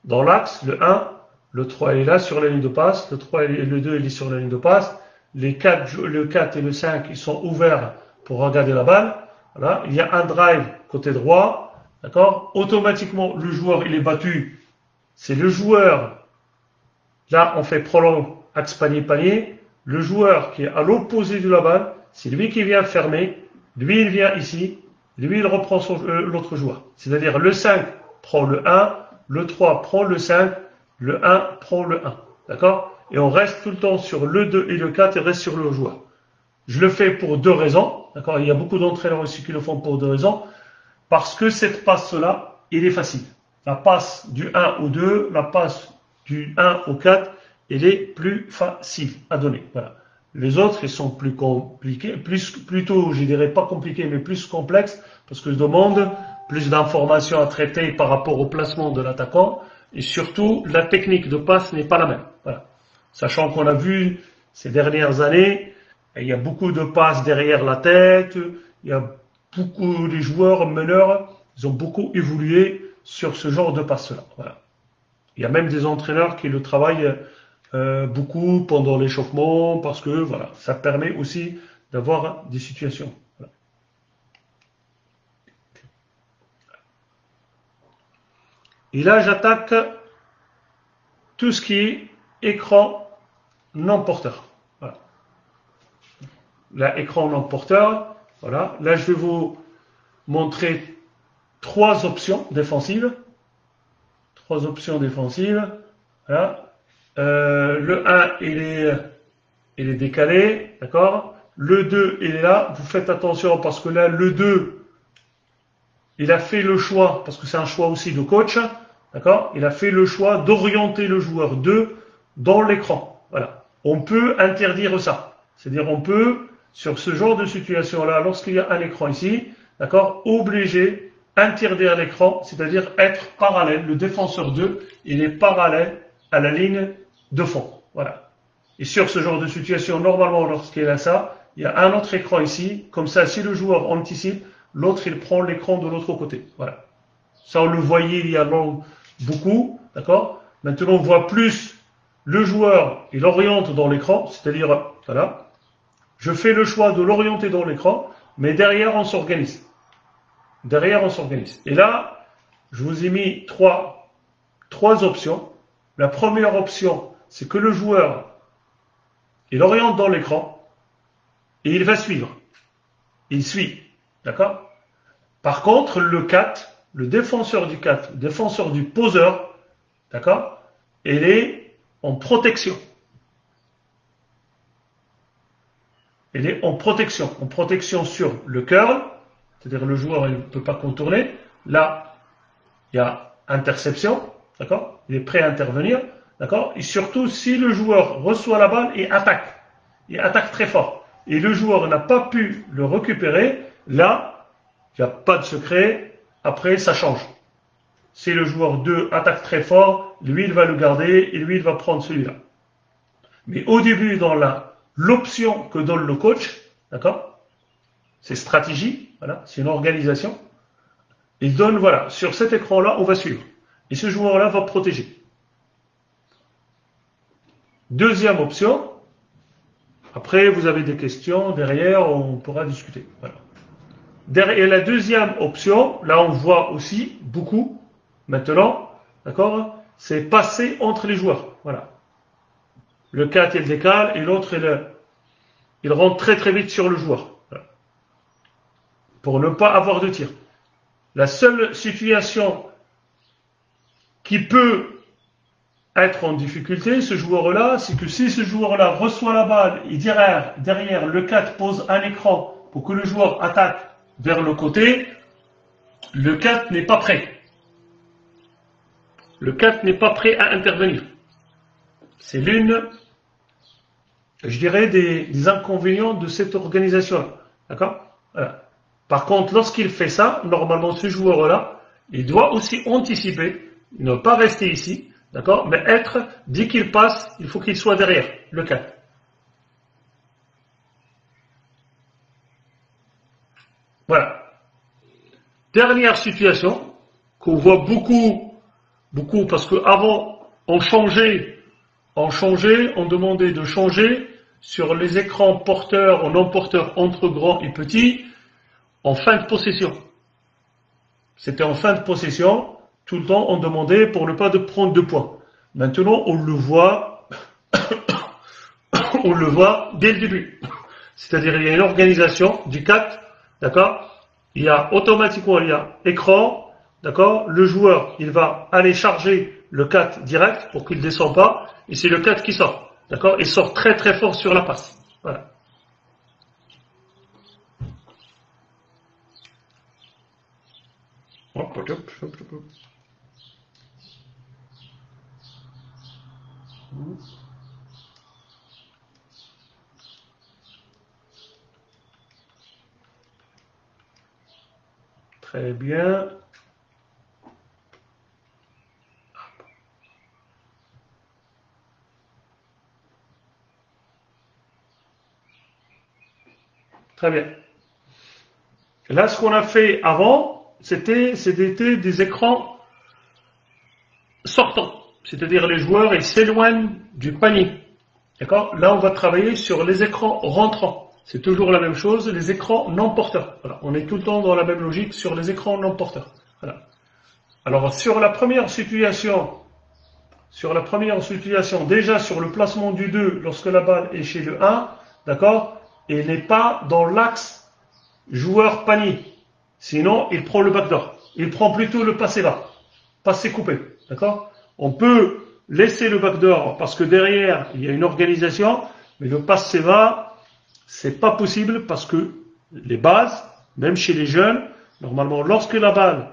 dans l'axe, le 1, le 3 est là sur la ligne de passe, le 3 et le 2 il est sur la ligne de passe. Le 4 et le 5 ils sont ouverts pour regarder la balle. Voilà. Il y a un drive côté droit, d'accord. Automatiquement le joueur il est battu. C'est le joueur. Là on fait prolonge axe panier. Le joueur qui est à l'opposé de la balle, c'est lui qui vient fermer. Lui il vient ici. Lui il reprend l'autre joueur. C'est-à-dire le 5 prend le 1, le 3 prend le 5, le 1 prend le 1. D'accord? Et on reste tout le temps sur le 2 et le 4 et reste sur le joueur. Je le fais pour deux raisons. D'accord? Il y a beaucoup d'entraîneurs aussi qui le font pour deux raisons. Parce que cette passe-là, il est facile. La passe du 1 au 2, la passe du 1 au 4, elle est plus facile à donner. Voilà. Les autres, ils sont plus compliqués, plutôt, je dirais pas compliqués, mais plus complexes, parce que je demande plus d'informations à traiter par rapport au placement de l'attaquant, et surtout, la technique de passe n'est pas la même. Voilà. Sachant qu'on a vu ces dernières années, il y a beaucoup de passes derrière la tête, il y a beaucoup, les joueurs meneurs, ils ont beaucoup évolué sur ce genre de passe-là. Voilà. Il y a même des entraîneurs qui le travaillent beaucoup pendant l'échauffement, parce que voilà, ça permet aussi d'avoir des situations. Voilà. Et là, j'attaque tout ce qui est écran non porteur. Voilà. Là, écran non porteur, voilà. Là, je vais vous montrer trois options défensives. Trois options défensives. Voilà. Le 1, il est décalé, d'accord. Le 2, il est là. Vous faites attention parce que là, le 2, il a fait le choix, parce que c'est un choix aussi de coach, d'accord. Il a fait le choix d'orienter le joueur 2 dans l'écran. Voilà. On peut interdire ça. C'est-à-dire, on peut, sur ce genre de situation-là, lorsqu'il y a un écran ici, d'accord, obliger, interdire l'écran, c'est-à-dire être parallèle. Le défenseur 2, il est parallèle à la ligne de fond. Voilà. Et sur ce genre de situation, normalement, lorsqu'il y a ça, il y a un autre écran ici. Comme ça, si le joueur anticipe, l'autre, il prend l'écran de l'autre côté. Voilà. Ça, on le voyait il y a beaucoup. D'accord. Maintenant, on voit plus le joueur, il oriente dans l'écran. C'est-à-dire, voilà. Je fais le choix de l'orienter dans l'écran, mais derrière, on s'organise. Derrière, on s'organise. Et là, je vous ai mis trois options. La première option, c'est que le joueur, il oriente dans l'écran et il va suivre. Il suit. D'accord? Par contre, le 4, le défenseur du 4, le défenseur du poseur, d'accord? Il est en protection. Il est en protection sur le curl, c'est-à-dire le joueur il ne peut pas contourner. Là, il y a interception, d'accord? Il est prêt à intervenir, d'accord? Et surtout, si le joueur reçoit la balle et attaque, il attaque très fort, et le joueur n'a pas pu le récupérer, là, il n'y a pas de secret, après ça change. Si le joueur 2 attaque très fort, lui il va le garder, et lui il va prendre celui-là. Mais au début, dans l'option que donne le coach, d'accord? C'est stratégie, voilà, c'est une organisation. Il donne, voilà, sur cet écran-là, on va suivre. Et ce joueur-là va protéger. Deuxième option. Après, vous avez des questions. Derrière, on pourra discuter. Voilà. Et la deuxième option, là, on voit aussi beaucoup, maintenant, d'accord? C'est passer entre les joueurs. Voilà. Le 4, il décale, et l'autre, il rentre très très vite sur le joueur. Voilà. Pour ne pas avoir de tir. La seule situation qui peut être en difficulté, ce joueur-là, c'est que si ce joueur-là reçoit la balle et derrière le 4 pose un écran pour que le joueur attaque vers le côté, le 4 n'est pas prêt. Le 4 n'est pas prêt à intervenir. C'est l'une, je dirais, des inconvénients de cette organisation-là. D'accord? Voilà. Par contre, lorsqu'il fait ça, normalement, ce joueur-là, il doit aussi anticiper, ne pas rester ici, d'accord, mais dès qu'il passe, il faut qu'il soit derrière, le 4. Voilà. Dernière situation, qu'on voit beaucoup, parce qu'avant, on demandait de changer sur les écrans porteurs ou non porteurs entre grands et petits, en fin de possession. C'était en fin de possession, tout le temps on demandait pour ne pas de prendre de points. Maintenant on le voit dès le début. C'est-à-dire il y a une organisation du 4, d'accord? Il y a automatiquement écran, d'accord? Le joueur, il va aller charger le 4 direct pour qu'il ne descende pas, et c'est le 4 qui sort, d'accord? Il sort très très fort sur la passe. Voilà. Hop, hop, hop, hop, hop. Très bien. Très bien. Là, ce qu'on a fait avant, c'était des écrans sortants. C'est-à-dire les joueurs, ils s'éloignent du panier. D'accord? Là, on va travailler sur les écrans rentrants. C'est toujours la même chose, les écrans non porteurs. Voilà. On est tout le temps dans la même logique sur les écrans non porteurs. Voilà. Alors, sur la première situation, déjà sur le placement du 2, lorsque la balle est chez le 1, d'accord? Et n'est pas dans l'axe joueur panier. Sinon, il prend le backdoor. Il prend plutôt le passé bas. Passé coupé. D'accord? On peut laisser le backdoor parce que derrière, il y a une organisation, mais le passé bas, c'est pas possible parce que les bases, même chez les jeunes, normalement, lorsque la balle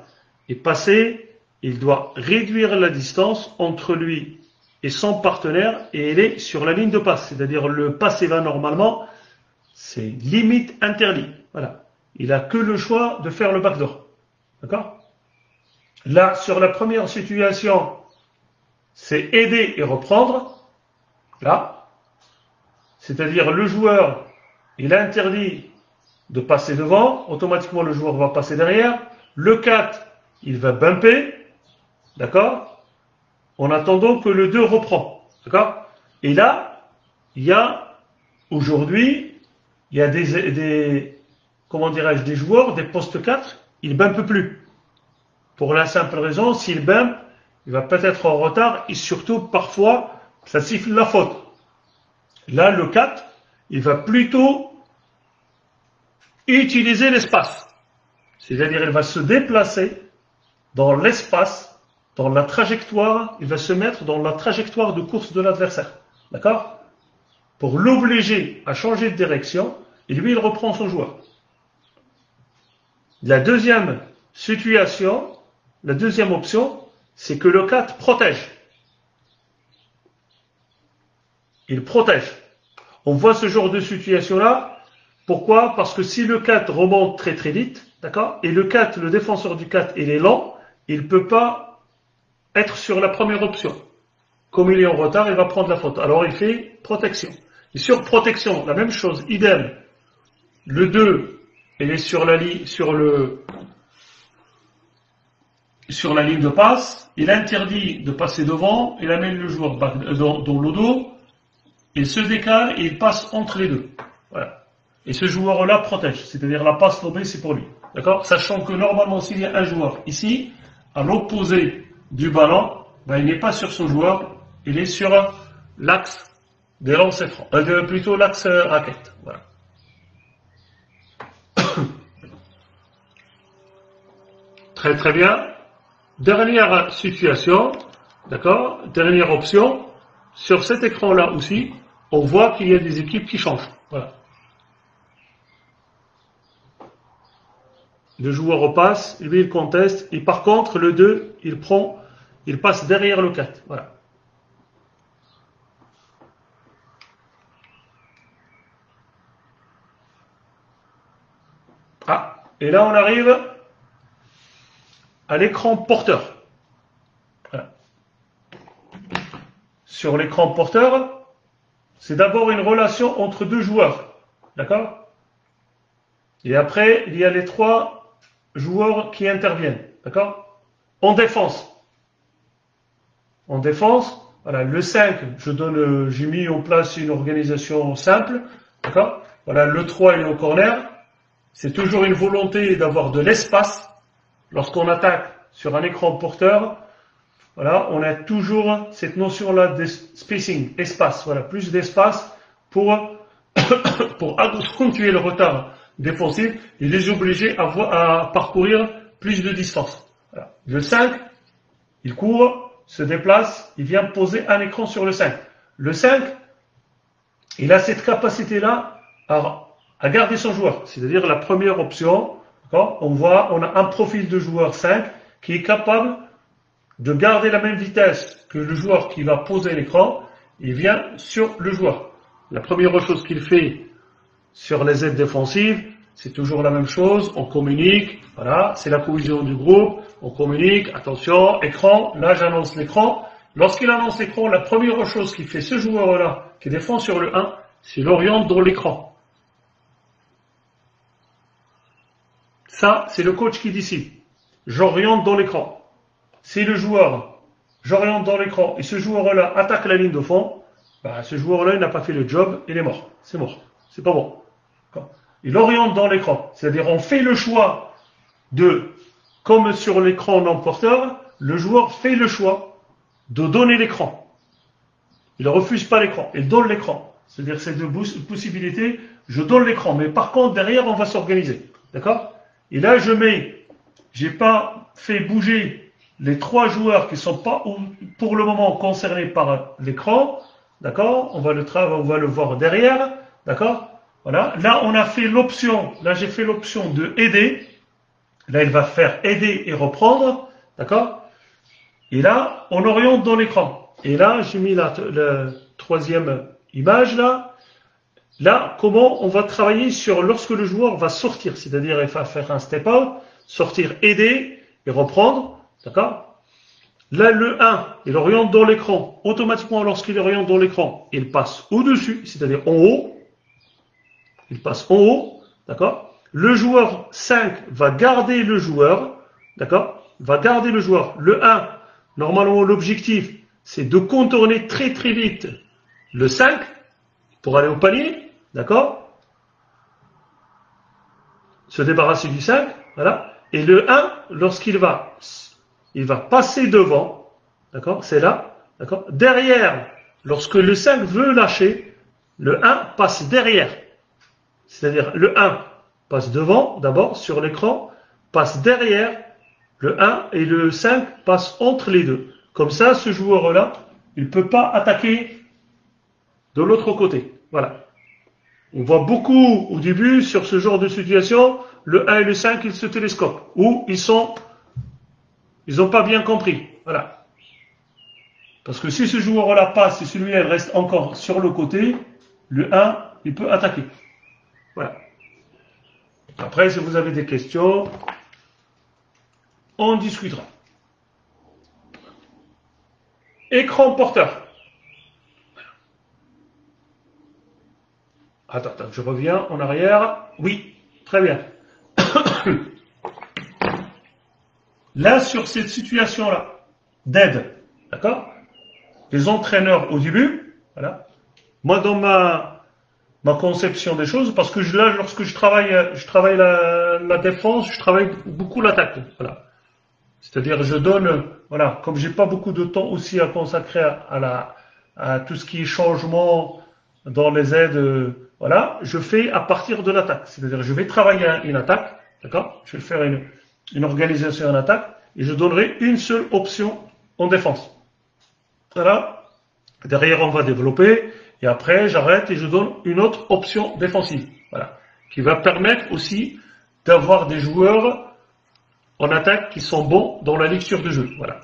est passée, il doit réduire la distance entre lui et son partenaire et elle est sur la ligne de passe. C'est-à-dire le passé bas, normalement, c'est limite interdit. Voilà. Il a que le choix de faire le backdoor. D'accord? Là, sur la première situation, c'est aider et reprendre. Là. C'est-à-dire le joueur, il interdit de passer devant. Automatiquement, le joueur va passer derrière. Le 4, il va bumper. D'accord? En attendant que le 2 reprend. D'accord? Et là, il y a, aujourd'hui, il y a des joueurs, des postes 4, ils ne bumpent plus. Pour la simple raison, s'il bump, il va peut-être en retard et surtout, parfois, ça siffle la faute. Là, le 4, il va plutôt utiliser l'espace. C'est-à-dire, il va se déplacer dans l'espace, dans la trajectoire, il va se mettre dans la trajectoire de course de l'adversaire. D'accord? Pour l'obliger à changer de direction, et lui, il reprend son joueur. La deuxième situation, la deuxième option, c'est que le 4 protège. Il protège. On voit ce genre de situation-là. Pourquoi? Parce que si le 4 remonte très très vite, d'accord, et le 4, le défenseur du 4, il est lent, il ne peut pas être sur la première option. Comme il est en retard, il va prendre la faute. Alors il fait protection. Et sur protection, la même chose, idem. Le 2, il est sur la ligne de passe, il interdit de passer devant, il amène le joueur dans le dos, il se décale et il passe entre les deux. Voilà. Et ce joueur-là protège, c'est-à-dire la passe lobée, c'est pour lui. D'accord? Sachant que normalement, s'il y a un joueur ici, à l'opposé du ballon, ben, il n'est pas sur son joueur, il est sur l'axe des lancers francs, plutôt l'axe raquette. Voilà. Très très bien. Dernière situation, d'accord, dernière option, sur cet écran-là aussi, on voit qu'il y a des équipes qui changent. Voilà. Le joueur repasse, lui il conteste, et par contre le 2, il passe derrière le 4. Voilà. Ah, et là on arrive à l'écran porteur. Voilà. Sur l'écran porteur, c'est d'abord une relation entre deux joueurs. D'accord? Et après, il y a les trois joueurs qui interviennent. D'accord? En défense. En défense, voilà, le 5, j'ai mis en place une organisation simple. D'accord? Voilà, le 3 est au corner. C'est toujours une volonté d'avoir de l'espace. Lorsqu'on attaque sur un écran porteur, voilà, on a toujours cette notion-là de spacing, espace, voilà, plus d'espace pour accentuer le retard défensif et les obliger à parcourir plus de distance. Voilà. Le 5, il court, se déplace, il vient poser un écran sur le 5. Le 5, il a cette capacité-là à garder son joueur, c'est-à-dire la première option, D'accord? On voit, on a un profil de joueur 5 qui est capable de garder la même vitesse que le joueur qui va poser l'écran. Il vient sur le joueur. La première chose qu'il fait sur les aides défensives, c'est toujours la même chose. On communique, voilà, c'est la cohésion du groupe. On communique, attention, écran, là j'annonce l'écran. Lorsqu'il annonce l'écran, la première chose qu'il fait ce joueur-là, qui défend sur le 1, c'est l'oriente dans l'écran. Ça, c'est le coach qui décide. J'oriente dans l'écran. Si le joueur, j'oriente dans l'écran, et ce joueur-là attaque la ligne de fond, bah, ce joueur-là, il n'a pas fait le job, il est mort. C'est mort. C'est pas bon. Il oriente dans l'écran. C'est-à-dire, on fait le choix de, comme sur l'écran non porteur, le joueur fait le choix de donner l'écran. Il ne refuse pas l'écran, il donne l'écran. C'est-à-dire, c'est deux possibilités, je donne l'écran, mais par contre, derrière, on va s'organiser. D'accord? Et là, j'ai pas fait bouger les 3 joueurs qui sont pas, pour le moment, concernés par l'écran. D'accord? On va le voir derrière. D'accord? Voilà. Là, on a fait l'option, là, j'ai fait l'option de aider. Là, il va faire aider et reprendre. D'accord? Et là, on oriente dans l'écran. Et là, j'ai mis la 3e image, là. Là, comment on va travailler sur lorsque le joueur va sortir. C'est-à-dire, il va faire un step out, sortir, aider et reprendre. D'accord? Là, le 1, il oriente dans l'écran. Automatiquement, lorsqu'il oriente dans l'écran, il passe au-dessus, c'est-à-dire en haut. Il passe en haut, d'accord? Le joueur 5 va garder le joueur, d'accord? Va garder le joueur. Le 1, normalement, l'objectif, c'est de contourner très très vite le 5 pour aller au panier, d'accord? Se débarrasser du 5, voilà. Et le 1, lorsqu'il va, il va passer devant, d'accord? C'est là, d'accord? Derrière, lorsque le 5 veut lâcher, le 1 passe derrière. C'est-à-dire, le 1 passe devant, d'abord, sur l'écran, passe derrière, le 1 et le 5 passent entre les deux. Comme ça, ce joueur-là, il ne peut pas attaquer de l'autre côté. Voilà. On voit beaucoup, au début, sur ce genre de situation, le 1 et le 5, ils se télescopent. Ou ils n'ont pas bien compris. Voilà. Parce que si ce joueur-là passe et celui-là reste encore sur le côté, le 1, il peut attaquer. Voilà. Après, si vous avez des questions, on discutera. Écran porteur. Attends, je reviens en arrière. Oui, très bien. Là, sur cette situation-là, d'aide, d'accord? Les entraîneurs au début, voilà. Moi, dans ma conception des choses, parce que là, lorsque je travaille la défense, je travaille beaucoup l'attaque. Voilà. C'est-à-dire, je donne, voilà, comme j'ai pas beaucoup de temps aussi à consacrer à tout ce qui est changement dans les aides, voilà, je fais à partir de l'attaque. C'est-à-dire, je vais travailler une attaque, d'accord? Je vais faire une organisation en attaque, et je donnerai une seule option en défense. Voilà. Derrière, on va développer. Et après, j'arrête et je donne une autre option défensive. Voilà. Qui va permettre aussi d'avoir des joueurs en attaque qui sont bons dans la lecture de jeu. Voilà.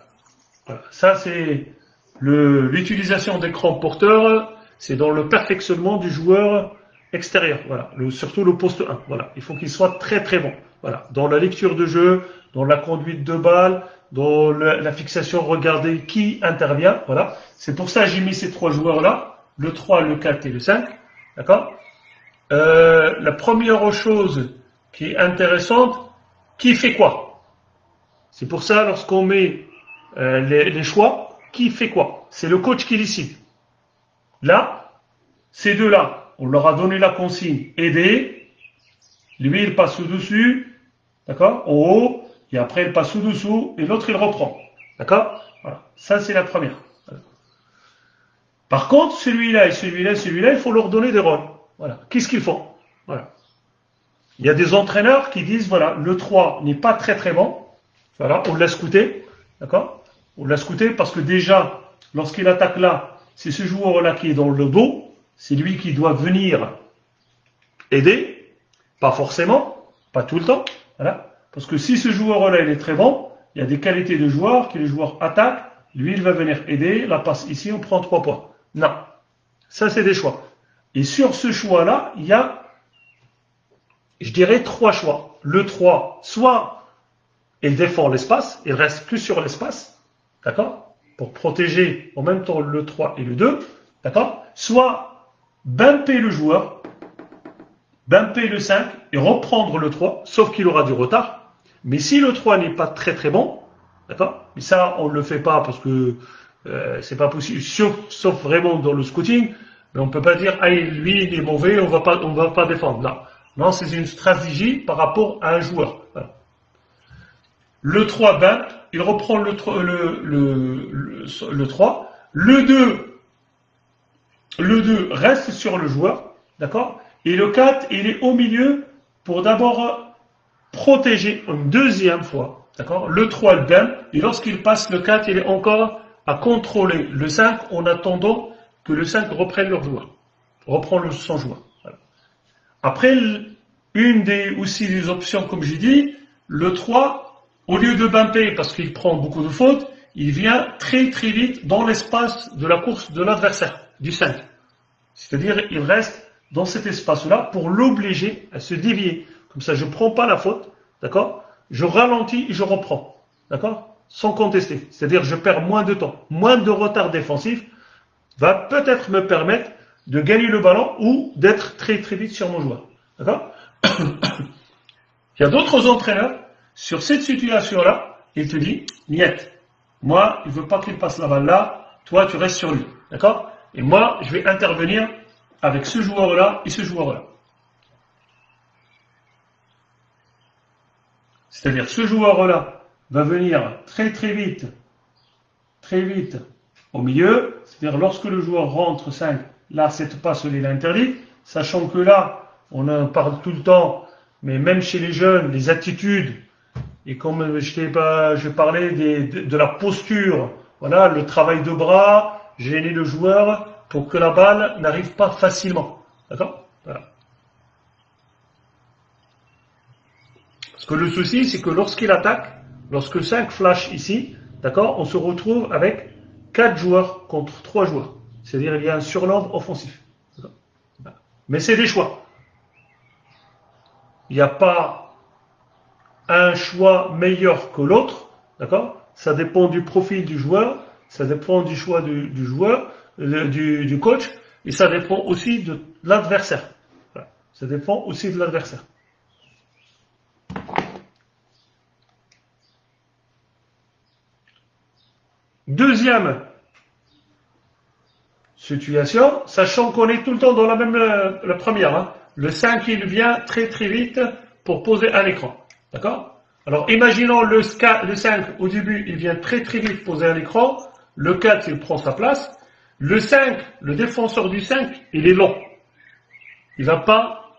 Voilà. Ça, c'est l'utilisation d'écran porteur. C'est dans le perfectionnement du joueur extérieur. Voilà. Surtout le poste 1. Voilà. Il faut qu'il soit très très bon. Voilà. Dans la lecture de jeu, dans la conduite de balle, dans la fixation, regarder qui intervient. Voilà. C'est pour ça que j'ai mis ces 3 joueurs-là. Le 3, le 4 et le 5, d'accord? La première chose qui est intéressante, qui fait quoi? C'est pour ça, lorsqu'on met les choix, qui fait quoi? C'est le coach qui décide. Là, ces deux-là, on leur a donné la consigne aider. Lui, il passe au-dessus, d'accord? En haut, et après, il passe au-dessous, et l'autre, il reprend. D'accord? Voilà. Ça, c'est la première. Par contre, celui-là et celui-là et celui-là, il faut leur donner des rôles. Voilà. Qu'est-ce qu'ils font? Voilà. Il y a des entraîneurs qui disent, voilà, le 3 n'est pas très très bon. Voilà, on l'a scouté. D'accord? On l'a scouté parce que déjà, lorsqu'il attaque là, c'est ce joueur-là qui est dans le dos. C'est lui qui doit venir aider. Pas forcément, pas tout le temps. Voilà. Parce que si ce joueur-là, il est très bon, il y a des qualités de joueur, que les joueurs attaquent, lui, il va venir aider, la passe ici, on prend 3 points. Non. Ça, c'est des choix. Et sur ce choix-là, il y a, je dirais, 3 choix. Le 3, soit il défend l'espace, il reste que sur l'espace, d'accord, pour protéger en même temps le 3 et le 2, d'accord, soit bumper le joueur, bumper le 5 et reprendre le 3, sauf qu'il aura du retard. Mais si le 3 n'est pas très très bon, d'accord, mais ça on ne le fait pas parce que c'est pas possible, sauf vraiment dans le scouting, mais on peut pas dire ah lui il est mauvais, on va pas défendre. Non, non, c'est une stratégie par rapport à un joueur. Voilà. Le 3 bump, il reprend le 3, le 2 reste sur le joueur, d'accord, et le 4 il est au milieu pour d'abord protéger une deuxième fois, d'accord, le 3 le bump, et lorsqu'il passe le 4 il est encore à contrôler le 5 en attendant que le 5 reprenne leur joueur, reprend son joueur. Voilà. Après, une des options, comme j'ai dit, le 3, au lieu de bumper parce qu'il prend beaucoup de fautes, il vient très très vite dans l'espace de la course de l'adversaire, du 5. C'est-à-dire, il reste dans cet espace-là pour l'obliger à se dévier. Comme ça, je ne prends pas la faute, d'accord? Je ralentis et je reprends, d'accord? Sans contester. C'est-à-dire, je perds moins de temps, moins de retard défensif va peut-être me permettre de gagner le ballon ou d'être très très vite sur mon joueur. D'accord? Il y a d'autres entraîneurs, sur cette situation-là, il te dit, Niet, moi, il ne veut pas qu'il passe la balle là, toi, tu restes sur lui. D'accord? Et moi, je vais intervenir avec ce joueur-là et ce joueur-là. C'est-à-dire, ce joueur-là va venir très très vite au milieu. C'est-à-dire, lorsque le joueur rentre 5, là, cette passe, elle est interdite, sachant que là, on en parle tout le temps, mais même chez les jeunes, les attitudes, et comme je parlais de la posture, voilà, le travail de bras, gêner le joueur pour que la balle n'arrive pas facilement. D'accord? Voilà. Parce que le souci, c'est que lorsqu'il attaque, lorsque le 5 flash ici, d'accord, on se retrouve avec 4 joueurs contre 3 joueurs. C'est-à-dire il y a un surnombre offensif. Mais c'est des choix. Il n'y a pas un choix meilleur que l'autre, d'accord? Ça dépend du profil du joueur, ça dépend du choix du joueur, du coach, et ça dépend aussi de l'adversaire. Voilà. Ça dépend aussi de l'adversaire. Deuxième situation, sachant qu'on est tout le temps dans la première, hein, le 5 il vient très très vite pour poser un écran. D'accord? Alors, imaginons le 5, au début, il vient très très vite poser un écran. Le 4, il prend sa place. Le 5, le défenseur du 5, il est long. Il va pas,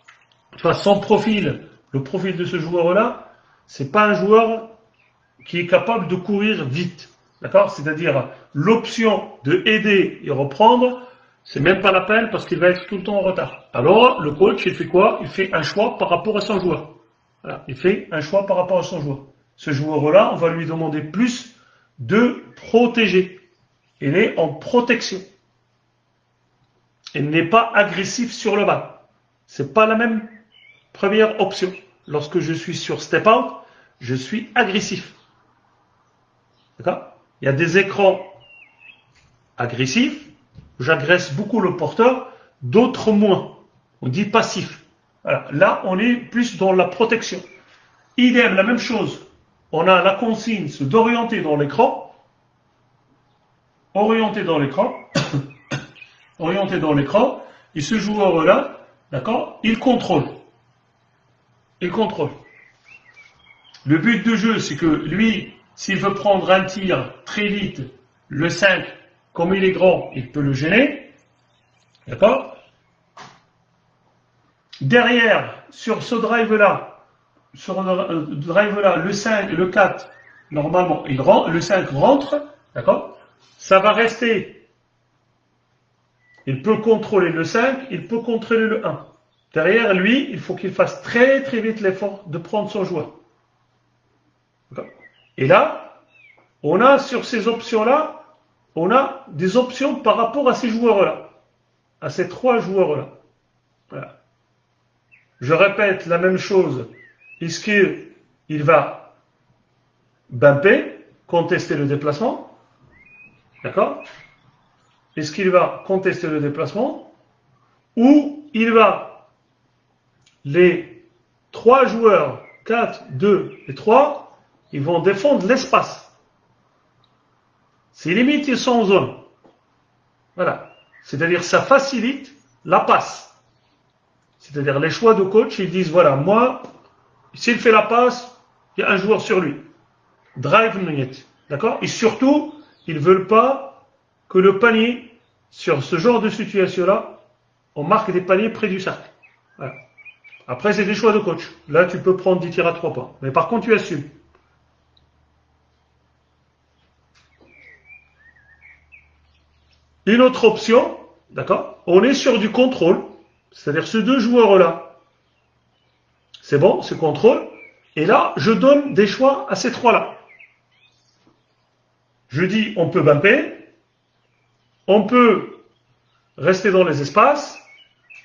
enfin, son profil, le profil de ce joueur-là, c'est pas un joueur qui est capable de courir vite. D'accord? C'est-à-dire, l'option de aider et reprendre, c'est même pas la peine parce qu'il va être tout le temps en retard. Alors, le coach, il fait quoi? Il fait un choix par rapport à son joueur. Voilà, il fait un choix par rapport à son joueur. Ce joueur-là, on va lui demander plus de protéger. Il est en protection. Il n'est pas agressif sur le bas. C'est pas la même première option. Lorsque je suis sur step out, je suis agressif. D'accord? Il y a des écrans agressifs, j'agresse beaucoup le porteur, d'autres moins. On dit passif. Voilà. Là, on est plus dans la protection. Idem, la même chose. On a la consigne, c'est d'orienter dans l'écran. Orienter dans l'écran. Orienter dans l'écran. Et ce joueur-là, d'accord, il contrôle. Il contrôle. Le but de jeu, c'est que lui, s'il veut prendre un tir très vite, le 5, comme il est grand, il peut le gêner. D'accord? Derrière, sur ce drive-là, le 5 et le 4, normalement, le 5 rentre, d'accord? Ça va rester. Il peut contrôler le 5, il peut contrôler le 1. Derrière lui, il faut qu'il fasse très très vite l'effort de prendre son joueur. Et là, on a sur ces options-là, on a des options par rapport à ces joueurs-là, à ces 3 joueurs-là. Voilà. Je répète la même chose. Est-ce qu'il va bumper, contester le déplacement? D'accord? Est-ce qu'il va contester le déplacement? Ou il va, les 3 joueurs, 4, 2 et 3, ils vont défendre l'espace. Ces limites, ils sont en zone. Voilà. C'est-à-dire, ça facilite la passe. C'est-à-dire, les choix de coach, ils disent, voilà, moi, s'il fait la passe, il y a un joueur sur lui. Drive net. D'accord? Et surtout, ils ne veulent pas que le panier, sur ce genre de situation-là, on marque des paniers près du cercle. Voilà. Après, c'est des choix de coach. Là, tu peux prendre des tirs à 3 points. Mais par contre, tu assumes. Une autre option, d'accord? On est sur du contrôle. C'est-à-dire ces 2 joueurs-là. C'est bon, c'est contrôle. Et là, je donne des choix à ces 3-là. Je dis, on peut bumper. On peut rester dans les espaces.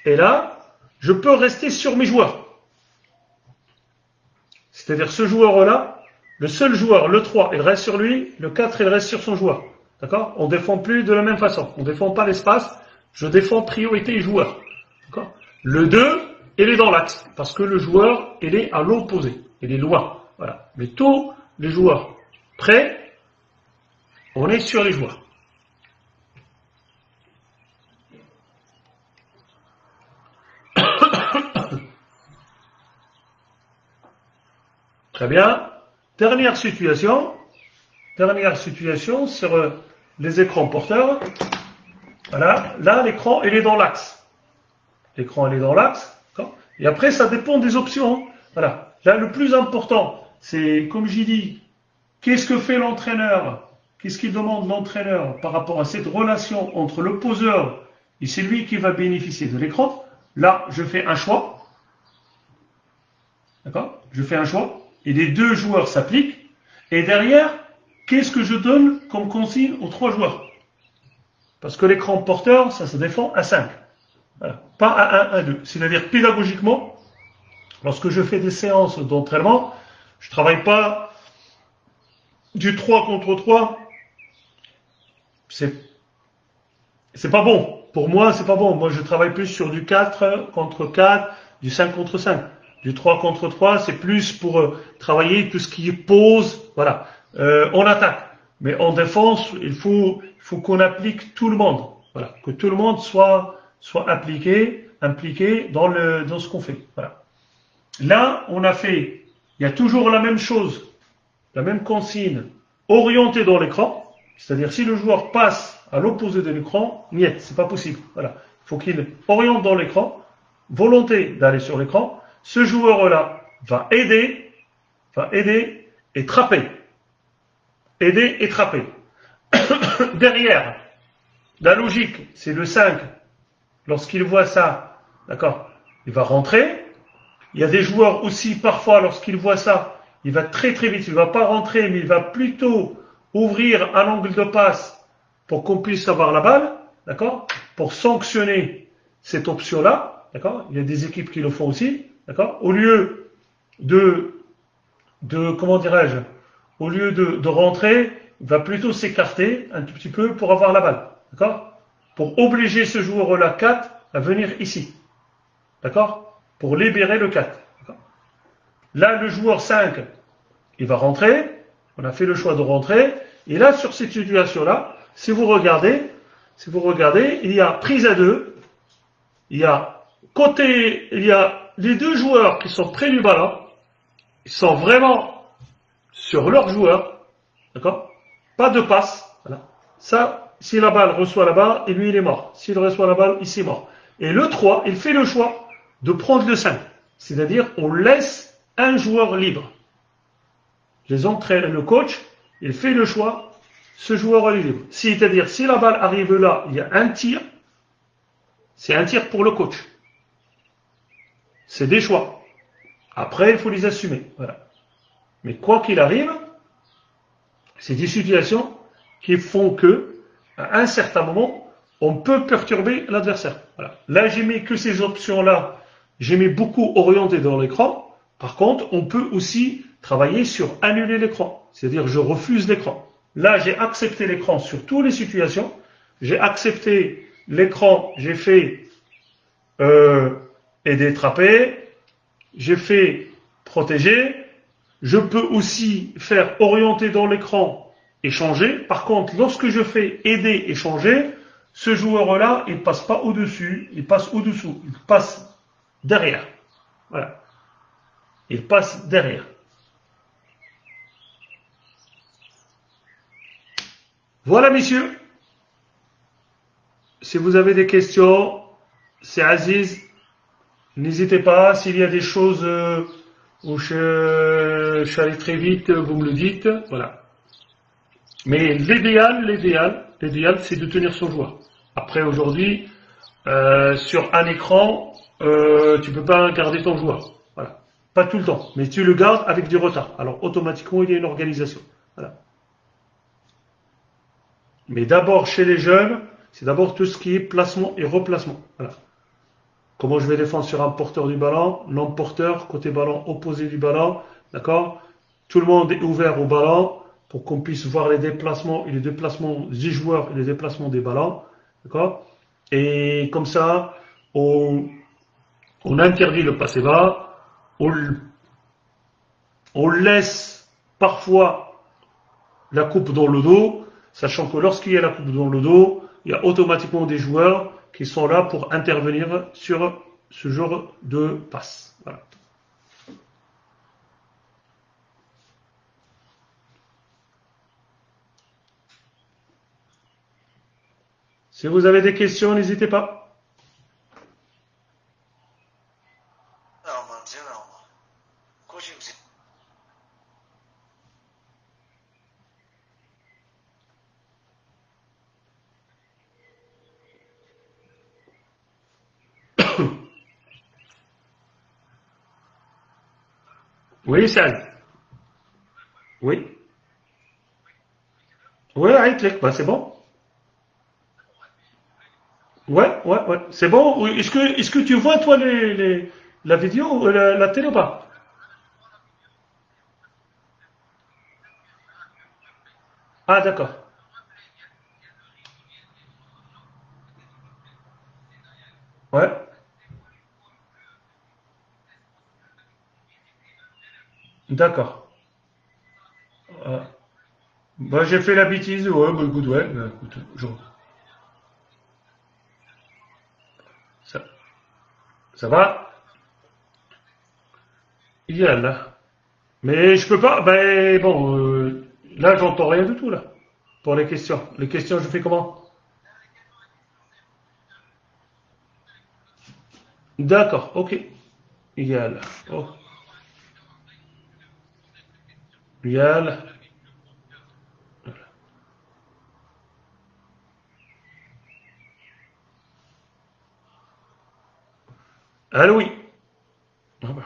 Et là, je peux rester sur mes joueurs. C'est-à-dire ce joueur-là, le seul joueur, le 3, il reste sur lui, le 4, il reste sur son joueur. D'accord? On ne défend plus de la même façon. On ne défend pas l'espace, je défends priorité joueur. D'accord? Le 2, il est dans l'axe, parce que le joueur, il est à l'opposé, il est loin. Voilà. Mais tous les joueurs prêts, on est sur les joueurs. Très bien. Dernière situation sur les écrans porteurs. Voilà. Là, l'écran, il est dans l'axe. L'écran, il est dans l'axe. Et après, ça dépend des options. Voilà. Là, le plus important, c'est, comme j'ai dit, qu'est-ce que fait l'entraîneur? Qu'est-ce qu'il demande l'entraîneur par rapport à cette relation entre le poseur et c'est lui qui va bénéficier de l'écran? Là, je fais un choix. D'accord? Je fais un choix. Et les 2 joueurs s'appliquent. Et derrière, qu'est-ce que je donne comme consigne aux 3 joueurs? Parce que l'écran porteur, ça se défend à 5. Voilà. Pas à 1, à 2. C'est-à-dire, pédagogiquement, lorsque je fais des séances d'entraînement, je ne travaille pas du 3 contre 3. C'est pas bon. Pour moi, c'est pas bon. Moi, je travaille plus sur du 4 contre 4, du 5 contre 5. Du 3 contre 3, c'est plus pour travailler tout ce qui est pause, voilà. On attaque. Mais en défense, il faut qu'on applique tout le monde. Voilà. Que tout le monde soit impliqué dans ce qu'on fait. Voilà. Là, on a fait, il y a toujours la même chose, la même consigne, orientée dans l'écran. C'est-à-dire, si le joueur passe à l'opposé de l'écran, niet, c'est pas possible. Voilà. Il faut qu'il oriente dans l'écran, volonté d'aller sur l'écran. Ce joueur-là va aider et trapper. Aider et trapper. Derrière, la logique, c'est le 5. Lorsqu'il voit ça, d'accord, il va rentrer. Il y a des joueurs aussi, parfois, lorsqu'il voit ça, il va très très vite. Il ne va pas rentrer, mais il va plutôt ouvrir un angle de passe pour qu'on puisse avoir la balle, d'accord, pour sanctionner cette option-là, d'accord. Il y a des équipes qui le font aussi. D'accord? Au lieu comment dirais-je, au lieu de rentrer, il va plutôt s'écarter un tout petit peu pour avoir la balle. D'accord? Pour obliger ce joueur-là 4 à venir ici. D'accord? Pour libérer le 4. Là, le joueur 5, il va rentrer. On a fait le choix de rentrer. Et là, sur cette situation-là, si vous regardez, il y a prise à 2. Il y a les 2 joueurs qui sont près du ballon, ils sont vraiment sur leur joueur, d'accord? Pas de passe, voilà. Ça, si la balle reçoit la balle, et lui il est mort. S'il reçoit la balle, il s'est mort. Et le 3, il fait le choix de prendre le 5. C'est-à-dire, on laisse un joueur libre. Le coach, il fait le choix, ce joueur est libre. C'est-à-dire, si la balle arrive là, il y a un tir, c'est un tir pour le coach. C'est des choix. Après, il faut les assumer. Voilà. Mais quoi qu'il arrive, C'est des situations qui font que, à un certain moment, on peut perturber l'adversaire. Voilà. Là, j'ai mis que ces options-là, j'ai mis beaucoup orientées dans l'écran. Par contre, on peut aussi travailler sur annuler l'écran. C'est-à-dire, je refuse l'écran. Là, j'ai accepté l'écran sur toutes les situations. J'ai accepté l'écran, j'ai fait aider trapper, j'ai fait protéger. Je peux aussi faire orienter dans l'écran et changer. Par contre, lorsque je fais aider et changer, ce joueur-là, il ne passe pas au-dessus, il passe au-dessous, il passe derrière. Voilà. Il passe derrière. Voilà, messieurs. Si vous avez des questions, c'est Aziz. N'hésitez pas. S'il y a des choses où je suis allé très vite, vous me le dites. Voilà. Mais l'idéal, c'est de tenir son joueur. Après, aujourd'hui, sur un écran, tu peux pas garder ton joueur. Voilà. Pas tout le temps. Mais tu le gardes avec du retard. Alors, automatiquement, il y a une organisation. Voilà. Mais d'abord, chez les jeunes, c'est d'abord tout ce qui est placement et replacement. Voilà. Comment je vais défendre sur un porteur du ballon, non-porteur, côté ballon opposé du ballon, d'accord? Tout le monde est ouvert au ballon pour qu'on puisse voir les déplacements et les déplacements des joueurs et les déplacements des ballons, d'accord? Et comme ça, on interdit le passé bas, on laisse parfois la coupe dans le dos, sachant que lorsqu'il y a la coupe dans le dos, il y a automatiquement des joueurs qui sont là pour intervenir sur ce genre de passe. Voilà. Si vous avez des questions, n'hésitez pas. Oui, Sal. Oui. Oui, Aïtlek, bah, c'est bon. Ouais. C'est bon. Oui. Est-ce que tu vois, toi, la vidéo, la télé ou pas? Ah, d'accord. Ouais. D'accord. Euh, bah, j'ai fait la bêtise. Ouais, bah, écoute, ouais. Bah, écoute, ça, ça va? Il y a là. Mais je peux pas. Ben, bon, là, j'entends rien du tout, là. Pour les questions. Les questions, je fais comment? D'accord, ok. Égal. Oh, égal. Allô, oui. Ah bah.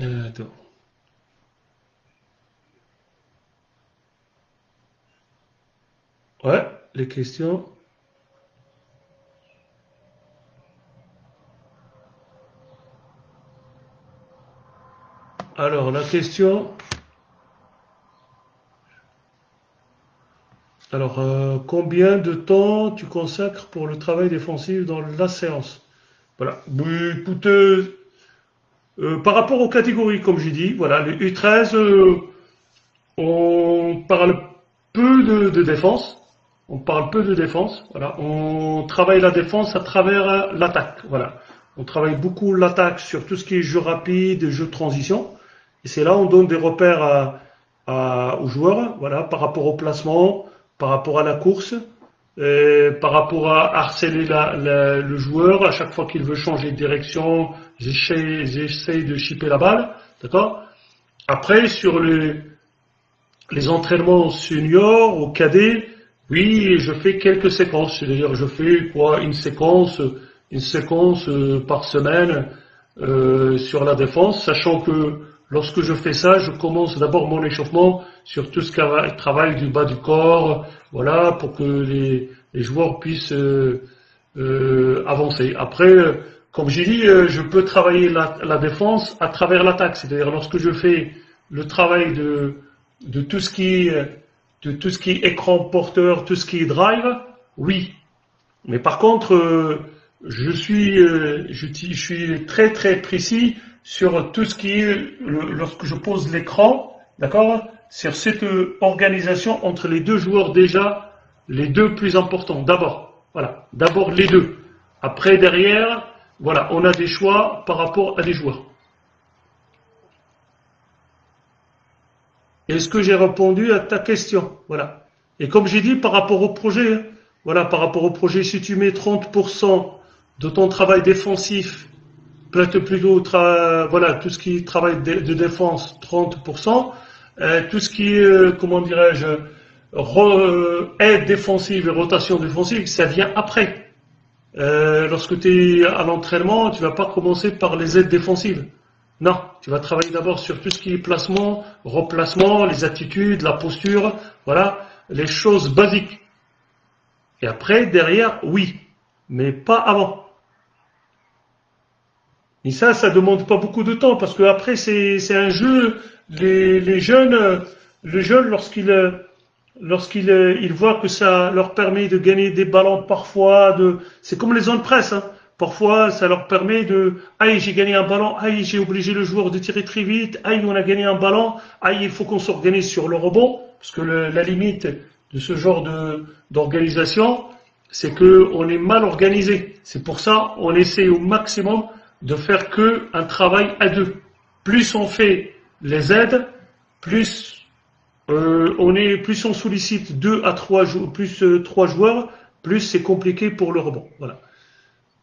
Attends. Ouais, les questions. Alors, la question. Alors, combien de temps tu consacres pour le travail défensif dans la séance? Voilà. Oui, écoute, par rapport aux catégories, comme j'ai dit, voilà, les U13, on parle peu de défense. On parle peu de défense. Voilà. On travaille la défense à travers l'attaque. Voilà. On travaille beaucoup l'attaque sur tout ce qui est jeu rapide, jeu de transition. Et c'est là où on donne des repères aux joueurs, voilà, par rapport au placement, par rapport à la course, par rapport à harceler le joueur à chaque fois qu'il veut changer de direction. J'essaie de chipper la balle, d'accord. Après, sur les entraînements seniors ou cadets, oui, je fais quelques séquences. C'est-à-dire, je fais quoi, une séquence par semaine sur la défense, sachant que lorsque je fais ça, je commence d'abord mon échauffement sur tout ce qui est travail du bas du corps, voilà, pour que les joueurs puissent avancer. Après, comme j'ai dit, je peux travailler la défense à travers l'attaque. C'est-à-dire, lorsque je fais le travail de tout ce qui est écran porteur, tout ce qui est drive, oui. Mais par contre, je suis très très précis sur tout ce qui est lorsque je pose l'écran, d'accord, sur cette organisation entre les deux joueurs déjà, les deux plus importants. D'abord, voilà, d'abord les deux. Après derrière, voilà, on a des choix par rapport à des joueurs. Est-ce que j'ai répondu à ta question? Voilà. Et comme j'ai dit, par rapport au projet, hein, voilà, par rapport au projet, si tu mets 30% de ton travail défensif, plutôt, voilà, tout ce qui est travail de défense, 30%, tout ce qui est, comment dirais-je, aide défensive et rotation défensive, ça vient après. Lorsque tu es à l'entraînement, tu vas pas commencer par les aides défensives. Non, tu vas travailler d'abord sur tout ce qui est placement, replacement, les attitudes, la posture, voilà, les choses basiques. Et après, derrière, oui, mais pas avant. Et ça demande pas beaucoup de temps, parce que après, c'est un jeu, les jeunes, lorsqu'ils ils voient que ça leur permet de gagner des ballons parfois, c'est comme les zones presse, hein. Parfois, ça leur permet aïe, j'ai gagné un ballon, aïe, j'ai obligé le joueur de tirer très vite, aïe, on a gagné un ballon, aïe, il faut qu'on s'organise sur le rebond, parce que la limite de ce genre d'organisation, c'est que on est mal organisé. C'est pour ça, on essaie au maximum de faire que un travail à deux. Plus on fait les aides, plus plus on sollicite 2 à 3 plus 3 joueurs, plus c'est compliqué pour le rebond. Voilà.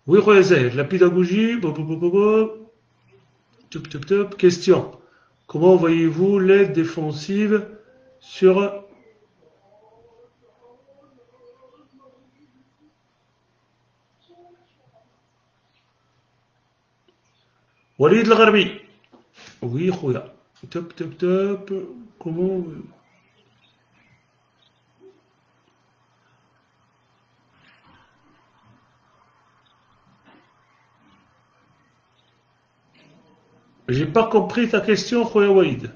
Oui, Roézé, la pédagogie, question. Comment voyez-vous l'aide défensive sur Walid Al-Gharbi? Oui, Khoya. Comment j'ai pas compris ta question, Khoya Walid.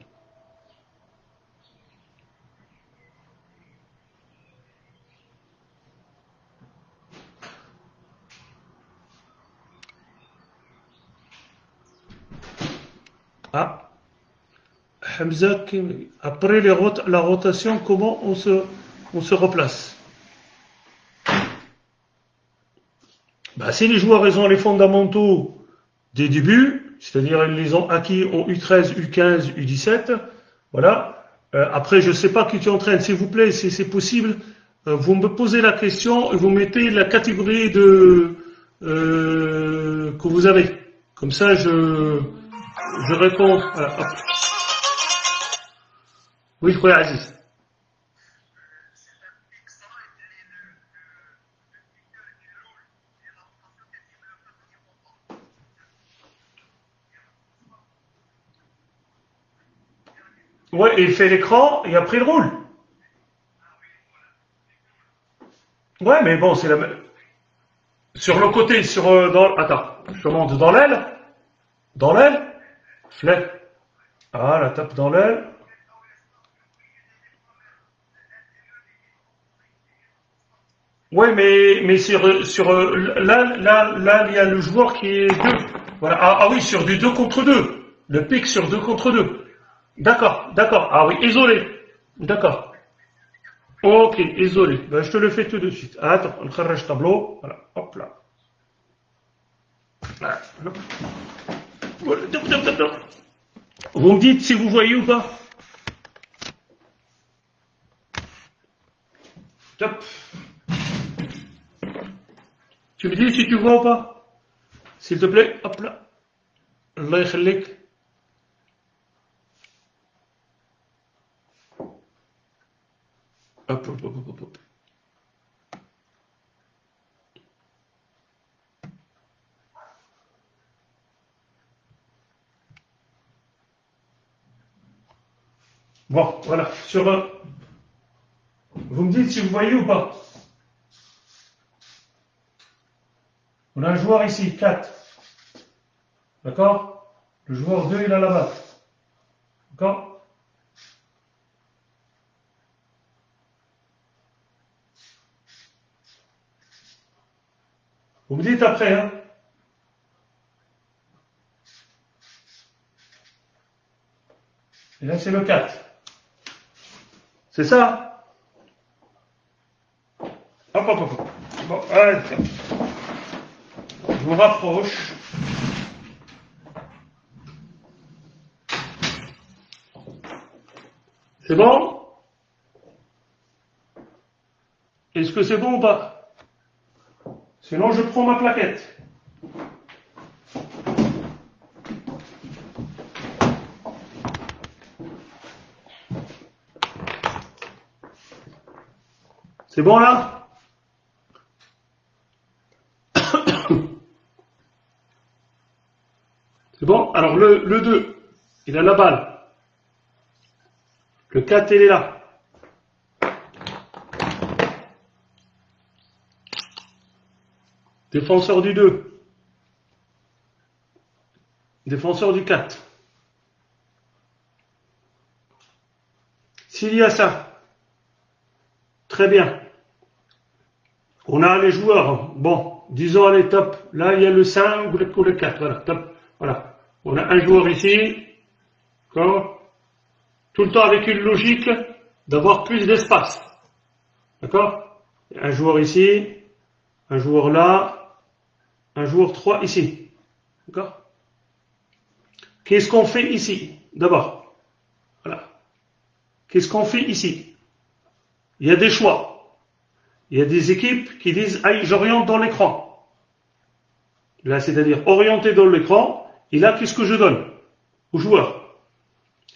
Ah, Hamza, après la rotation, comment on se replace? Bah, si les joueurs ils ont les fondamentaux des débuts, c'est-à-dire ils les ont acquis en U13, U15, U17, voilà. Après, je ne sais pas qui tu entraînes, s'il vous plaît, si c'est possible, vous me posez la question et vous mettez la catégorie que vous avez. Comme ça, je réponds. Voilà. Oui, Khoya Aziz. Ouais, il fait l'écran et après il roule. Ouais, mais bon, c'est la même. Sur le côté, attends, je monte dans l'aile, flèche. Ah, la tape dans l'aile. Ouais, mais là, il y a le joueur qui est 2. Voilà. Ah oui, sur du 2 contre 2. Le pic sur 2 contre 2. D'accord, d'accord. Ah oui, isolé. D'accord. Ok, isolé. Ben, je te le fais tout de suite. Attends, on corrige tableau. Voilà, hop là. Voilà. Voilà. Vous me dites si vous voyez ou pas. Top. Tu me dis si tu vois ou pas. S'il te plaît, hop là. Allah يخليك. Hop, hop, hop, hop, hop. Bon, voilà. Vous me dites si vous voyez ou pas. On a un joueur ici, 4. D'accord? Le joueur 2, il a la balle. D'accord? Vous me dites après, hein? Et là, c'est le 4. C'est ça? Hop, hop, hop. Bon, allez, je vous rapproche. C'est bon? Est-ce que c'est bon ou pas? Sinon, je prends ma plaquette. C'est bon là? C'est bon? Alors le 2, il a la balle. Le 4, il est là. Défenseur du 2. Défenseur du 4. S'il y a ça, très bien. On a les joueurs. Bon, disons, allez, top. Là, il y a le 5 ou le 4. Voilà, top. Voilà. On a un joueur ici. D'accord? Tout le temps avec une logique d'avoir plus d'espace. D'accord? Un joueur ici. Un joueur là. Un joueur 3 ici. D'accord? Qu'est-ce qu'on fait ici? D'abord. Voilà. Qu'est-ce qu'on fait ici? Il y a des choix. Il y a des équipes qui disent « Aïe, j'oriente dans l'écran ». Là, c'est-à-dire orienter dans l'écran, et là, qu'est-ce que je donne au joueur?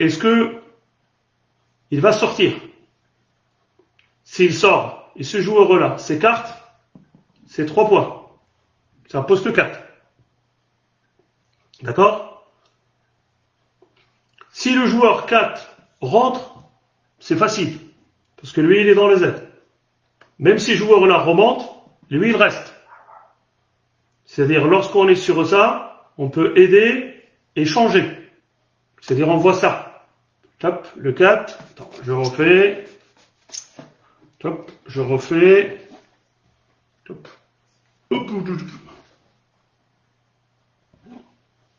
Est-ce que il va sortir? S'il sort, et ce joueur-là s'écarte, c'est 3 points. C'est un poste 4. D'accord? Si le joueur 4 rentre, c'est facile, parce que lui, il est dans les aides. Même si le joueur-là remonte, lui, il reste. C'est-à-dire, lorsqu'on est sur ça, on peut aider et changer. C'est-à-dire, on voit ça. Top, le 4. Attends, je refais. Top, je refais. Top.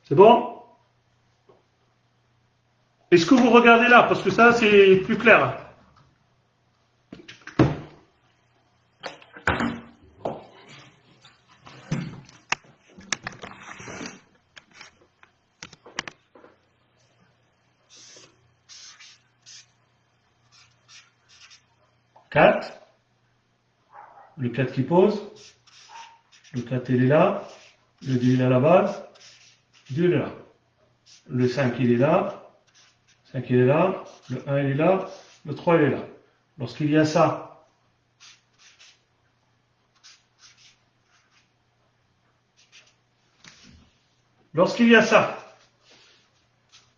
C'est bon? Est-ce que vous regardez là? Parce que ça, c'est plus clair. 4. Le 4 qui pose. Le 4 il est là. Le 2 il est à la base. 2 il est là. Le 5 il est là. 5 il est là. Le 1 il est là. Le 3 il est là. Lorsqu'il y a ça,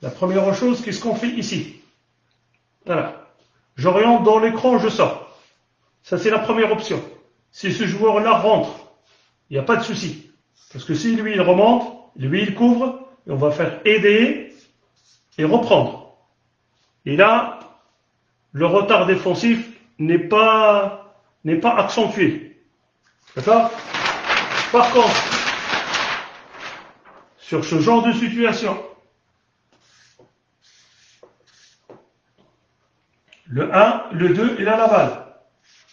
la première chose, qu'est-ce qu'on fait ici? Voilà. J'oriente dans l'écran, je sors. Ça, c'est la première option. Si ce joueur-là rentre, il n'y a pas de souci. Parce que si lui, il remonte, lui, il couvre, et on va faire aider et reprendre. Et là, le retard défensif n'est pas accentué. D'accord? Par contre, sur ce genre de situation, le 1, le 2, il a la balle.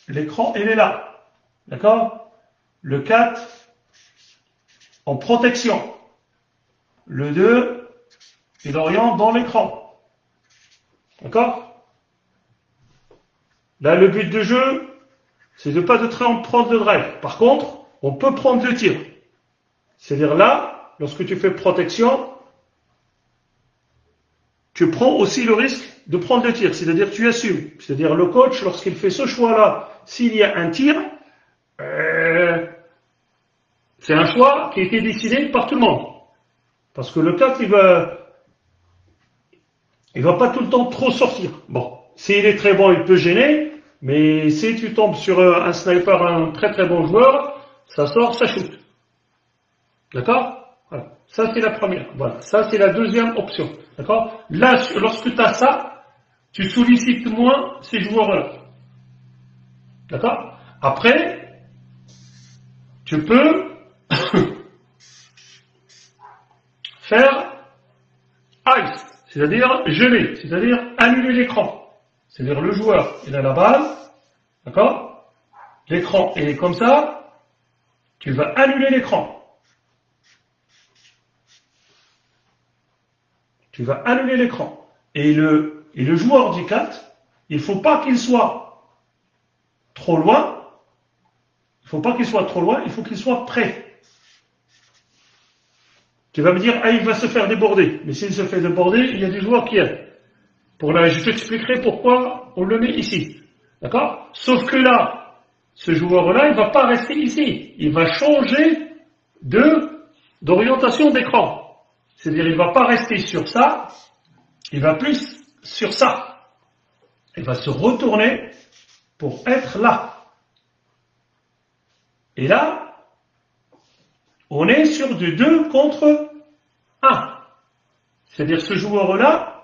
L'écran, il est là. D'accord? Le 4, en protection. Le 2, il oriente dans l'écran. D'accord? Là, le but de jeu, c'est de ne pas prendre de drive. Par contre, on peut prendre le tir. C'est-à-dire là, lorsque tu fais protection, tu prends aussi le risque de prendre le tir. C'est-à-dire tu assumes. C'est-à-dire le coach, lorsqu'il fait ce choix-là, s'il y a un tir, c'est un choix qui a été décidé par tout le monde. Parce que le 4, il va pas tout le temps trop sortir. Bon, s'il est très bon, il peut gêner, mais si tu tombes sur un sniper, un très très bon joueur, ça sort, ça shoot. D'accord? Voilà. Ça c'est la première. Voilà. Ça c'est la deuxième option. D'accord? Là, lorsque tu as ça, tu sollicites moins ces joueurs-là. D'accord? Après, tu peux faire ice, c'est-à-dire geler, c'est-à-dire annuler l'écran. C'est-à-dire le joueur, il a la balle, d'accord? L'écran, il est comme ça, tu vas annuler l'écran. Tu vas annuler l'écran. Et le joueur du 4, il ne faut pas qu'il soit trop loin. Il ne faut pas qu'il soit trop loin, il faut qu'il soit prêt. Tu vas me dire, ah, il va se faire déborder. Mais s'il se fait déborder, il y a des joueurs qui aident. Je t'expliquerai pourquoi on le met ici. D'accord? Sauf que là, ce joueur-là, il ne va pas rester ici. Il va changer d'orientation d'écran. C'est-à-dire, il ne va pas rester sur ça, il va plus sur ça. Il va se retourner pour être là. Et là, on est sur du 2 contre 1. C'est-à-dire, ce joueur-là,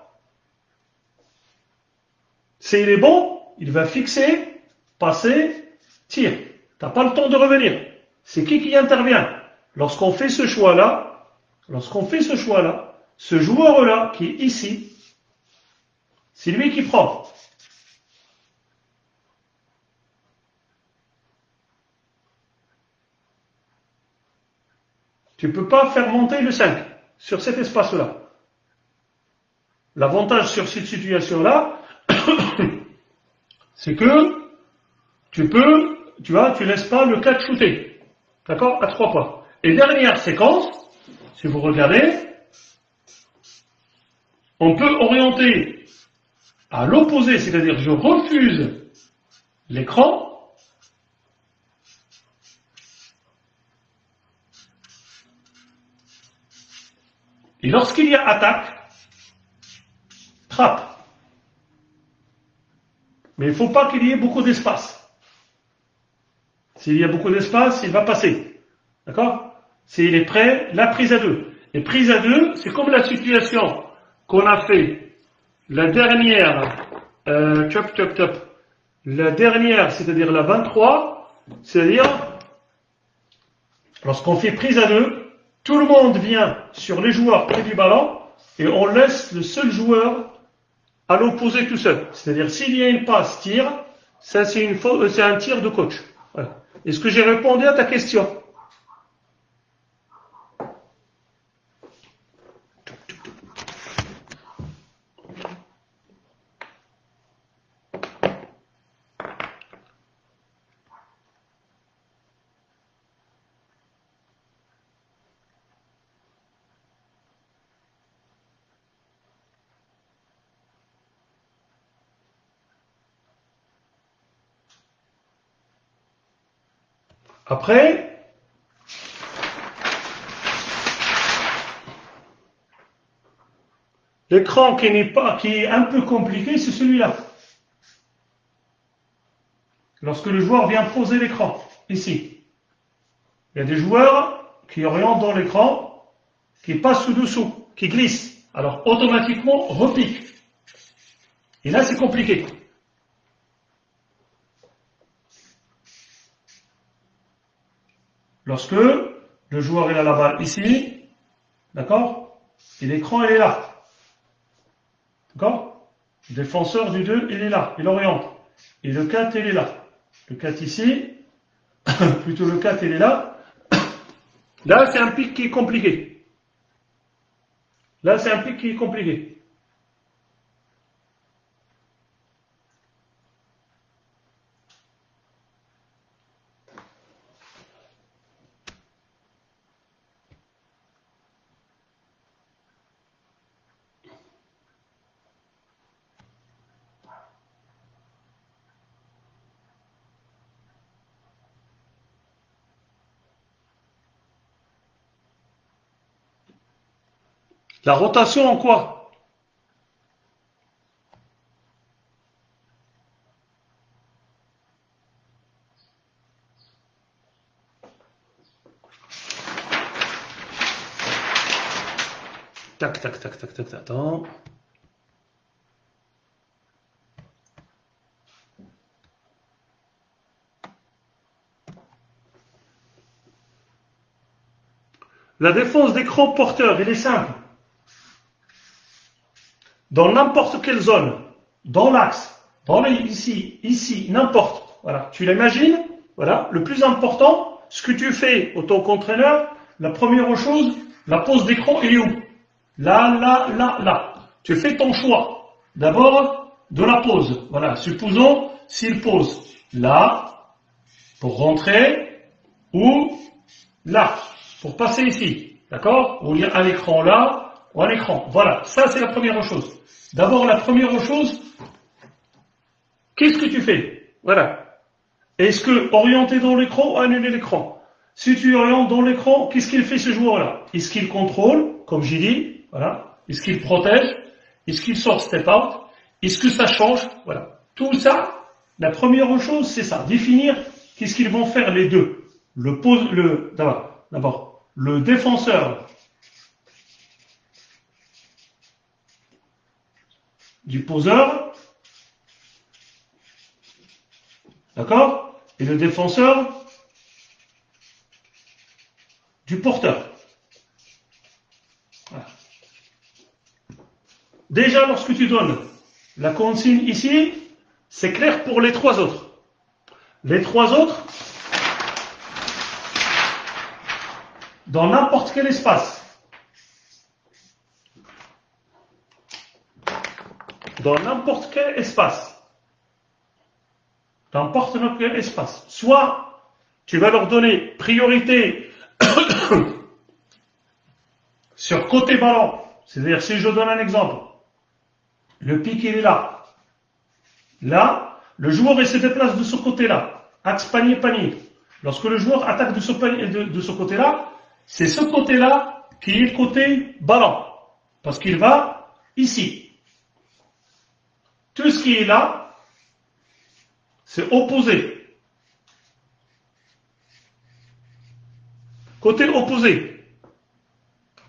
s'il est bon, il va fixer, passer, tirer. Tu n'as pas le temps de revenir. C'est qui intervient? Lorsqu'on fait ce choix-là, ce joueur-là qui est ici, c'est lui qui prend. Tu ne peux pas faire monter le 5 sur cet espace-là. L'avantage sur cette situation-là, c'est que tu laisses pas le 4 shooter. D'accord? À 3 points. Et dernière séquence, si vous regardez, on peut orienter à l'opposé, c'est-à-dire je refuse l'écran, et lorsqu'il y a attaque, trappe. Mais il ne faut pas qu'il y ait beaucoup d'espace. S'il y a beaucoup d'espace, il va passer. D'accord? S'il est prêt, la prise à 2. Et prise à 2, c'est comme la situation qu'on a fait la dernière, la dernière, c'est-à-dire la 23, c'est-à-dire, lorsqu'on fait prise à 2, tout le monde vient sur les joueurs près du ballon et on laisse le seul joueur à l'opposé tout seul. C'est-à-dire, s'il y a une passe tir, ça c'est un tir de coach. Voilà. Est-ce que j'ai répondu à ta question? Après, l'écran qui est un peu compliqué, c'est celui-là. Lorsque le joueur vient poser l'écran, ici, il y a des joueurs qui orientent dans l'écran, qui passent sous-dessous, qui glissent. Alors, automatiquement, repique. Et là, c'est compliqué. Lorsque le joueur il a la balle ici, d'accord, et l'écran il est là, d'accord, le défenseur du 2 il est là, il oriente, et le 4 il est là, le 4 ici, plutôt le 4 il est là, là c'est un pic qui est compliqué, là c'est un pic qui est compliqué. La rotation en quoi? Tac, tac, tac, tac, tac, attends. La défense d'écran porteur, elle est simple. Dans n'importe quelle zone, dans l'axe, ici, n'importe. Voilà, tu l'imagines. Voilà, le plus important, ce que tu fais au tant qu'entraîneur, la première chose, la pose d'écran, elle est où? Là, là, là, là. Tu fais ton choix. D'abord, de la pose. Voilà, supposons s'il pose là, pour rentrer, ou là, pour passer ici. D'accord? Ou il y a un écran là, ou un écran. Voilà, ça c'est la première chose. D'abord, la première chose, qu'est-ce que tu fais? Voilà. Est-ce que orienter dans l'écran ou annuler l'écran? Si tu orientes dans l'écran, qu'est-ce qu'il fait ce joueur-là? Est-ce qu'il contrôle, comme j'ai dit? Voilà. Est-ce qu'il protège? Est-ce qu'il sort step out? Est-ce que ça change? Voilà. Tout ça, la première chose, c'est ça. Définir qu'est-ce qu'ils vont faire les deux. D'abord, le défenseur du poseur, d'accord? Et le défenseur du porteur. Voilà. Déjà, lorsque tu donnes la consigne ici, c'est clair pour les trois autres. Les trois autres, dans n'importe quel espace, dans n'importe quel espace, n'importe quel espace, soit tu vas leur donner priorité sur côté ballon, c'est-à-dire si je donne un exemple, le pic il est là, là, le joueur il se déplace de ce côté-là, axe panier-panier. Lorsque le joueur attaque de ce côté-là, c'est ce côté-là qui est le côté ballon, parce qu'il va ici. Tout ce qui est là, c'est opposé. Côté opposé.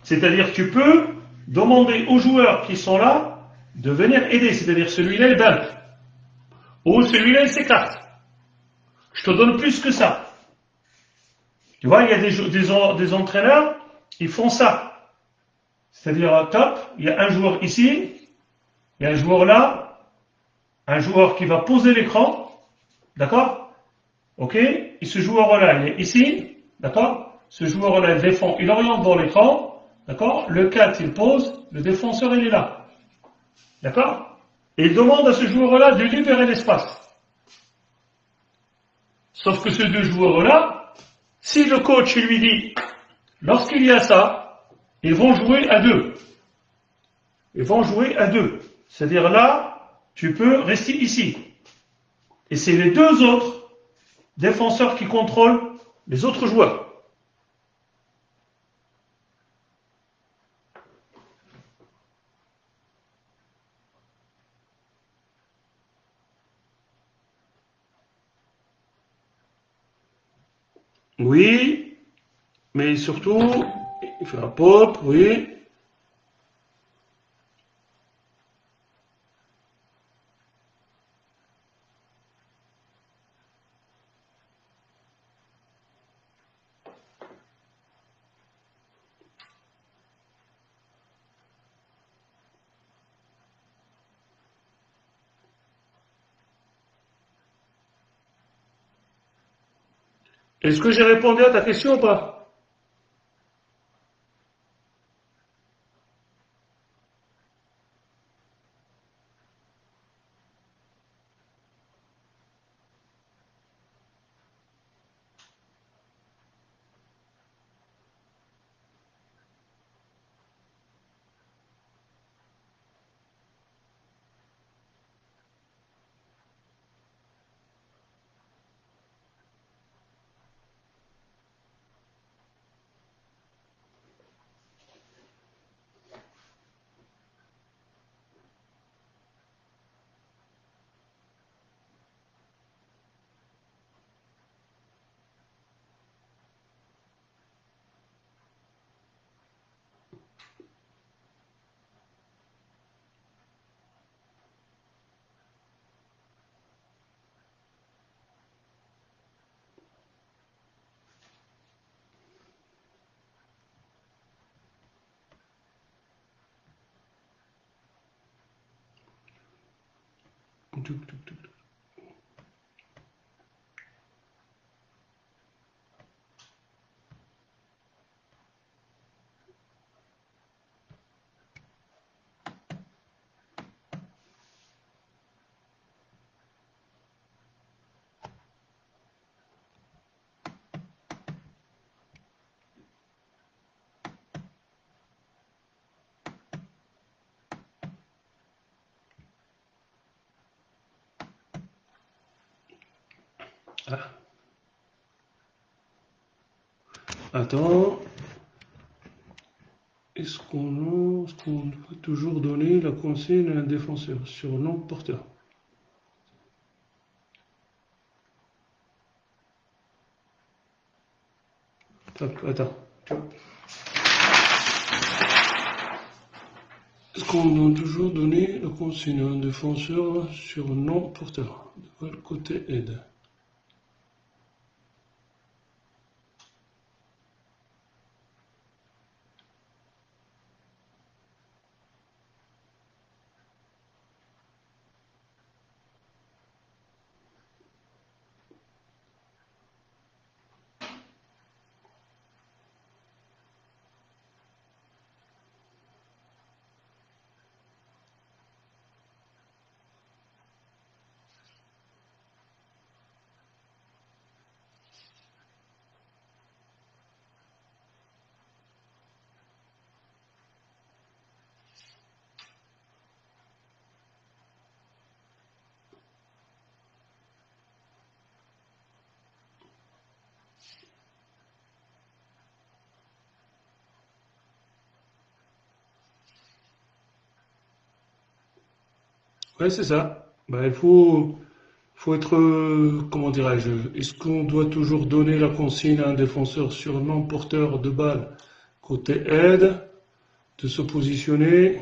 C'est-à-dire tu peux demander aux joueurs qui sont là de venir aider. C'est-à-dire celui-là il banque. Ou celui-là il s'écarte. Je te donne plus que ça. Tu vois, il y a des entraîneurs, ils font ça. C'est-à-dire top, il y a un joueur ici, il y a un joueur là, un joueur qui va poser l'écran. D'accord? Ok? Et ce joueur-là, il est ici. D'accord? Ce joueur-là, il défend, il oriente dans l'écran. D'accord? Le 4, il pose. Le défenseur, il est là. D'accord? Et il demande à ce joueur-là de libérer l'espace. Sauf que ces deux joueurs-là, si le coach lui dit, lorsqu'il y a ça, ils vont jouer à deux. Ils vont jouer à deux. C'est-à-dire là, tu peux rester ici. Et c'est les deux autres défenseurs qui contrôlent les autres joueurs. Oui, mais surtout, il fait un pop, oui. Est-ce que j'ai répondu à ta question ou pas? Ah. Attends. Est-ce qu'on doit toujours donner la consigne à un défenseur sur non porteur? Attends. Est-ce qu'on doit toujours donner la consigne à un défenseur sur non porteur? De quel côté aide? Ouais, c'est ça. Bah, faut être, comment dirais-je, est-ce qu'on doit toujours donner la consigne à un défenseur sur non porteur de balle côté aide, de se positionner,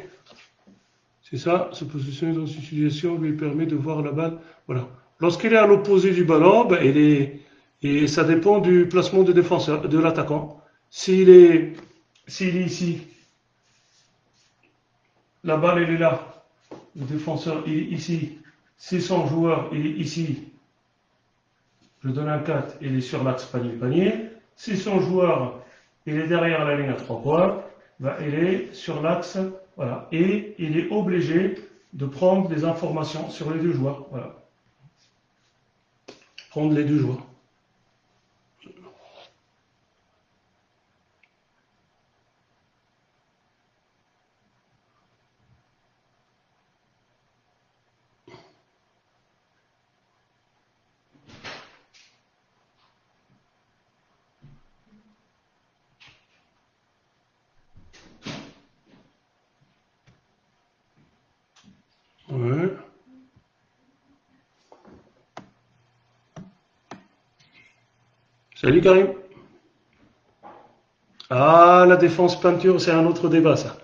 c'est ça, se positionner dans une situation lui permet de voir la balle. Voilà. Lorsqu'il est à l'opposé du ballon, ben, et ça dépend du placement du défenseur, de l'attaquant. S'il est ici, la balle elle est là, le défenseur il est ici. Si son joueur il est ici, je donne un 4, il est sur l'axe panier-panier. Si son joueur il est derrière la ligne à 3 points, ben, il est sur l'axe, voilà, et il est obligé de prendre des informations sur les deux joueurs. Voilà. Prendre les deux joueurs. Ouais. Salut Karim. Ah, la défense peinture, c'est un autre débat ça.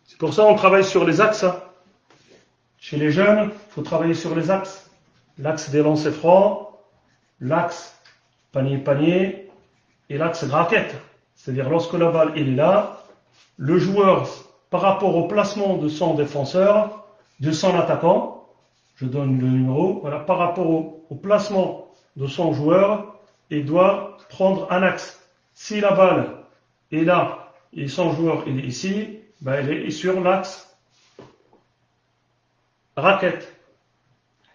C'est pour ça qu'on travaille sur les axes. Hein. Chez les jeunes, il faut travailler sur les axes. L'axe des lancers francs, l'axe panier-panier et l'axe raquette. C'est-à-dire lorsque la balle elle est là, le joueur par rapport au placement de son défenseur, de son attaquant, je donne le numéro, voilà, par rapport au placement de son joueur, il doit prendre un axe. Si la balle est là et son joueur il est ici, ben il est sur l'axe raquette.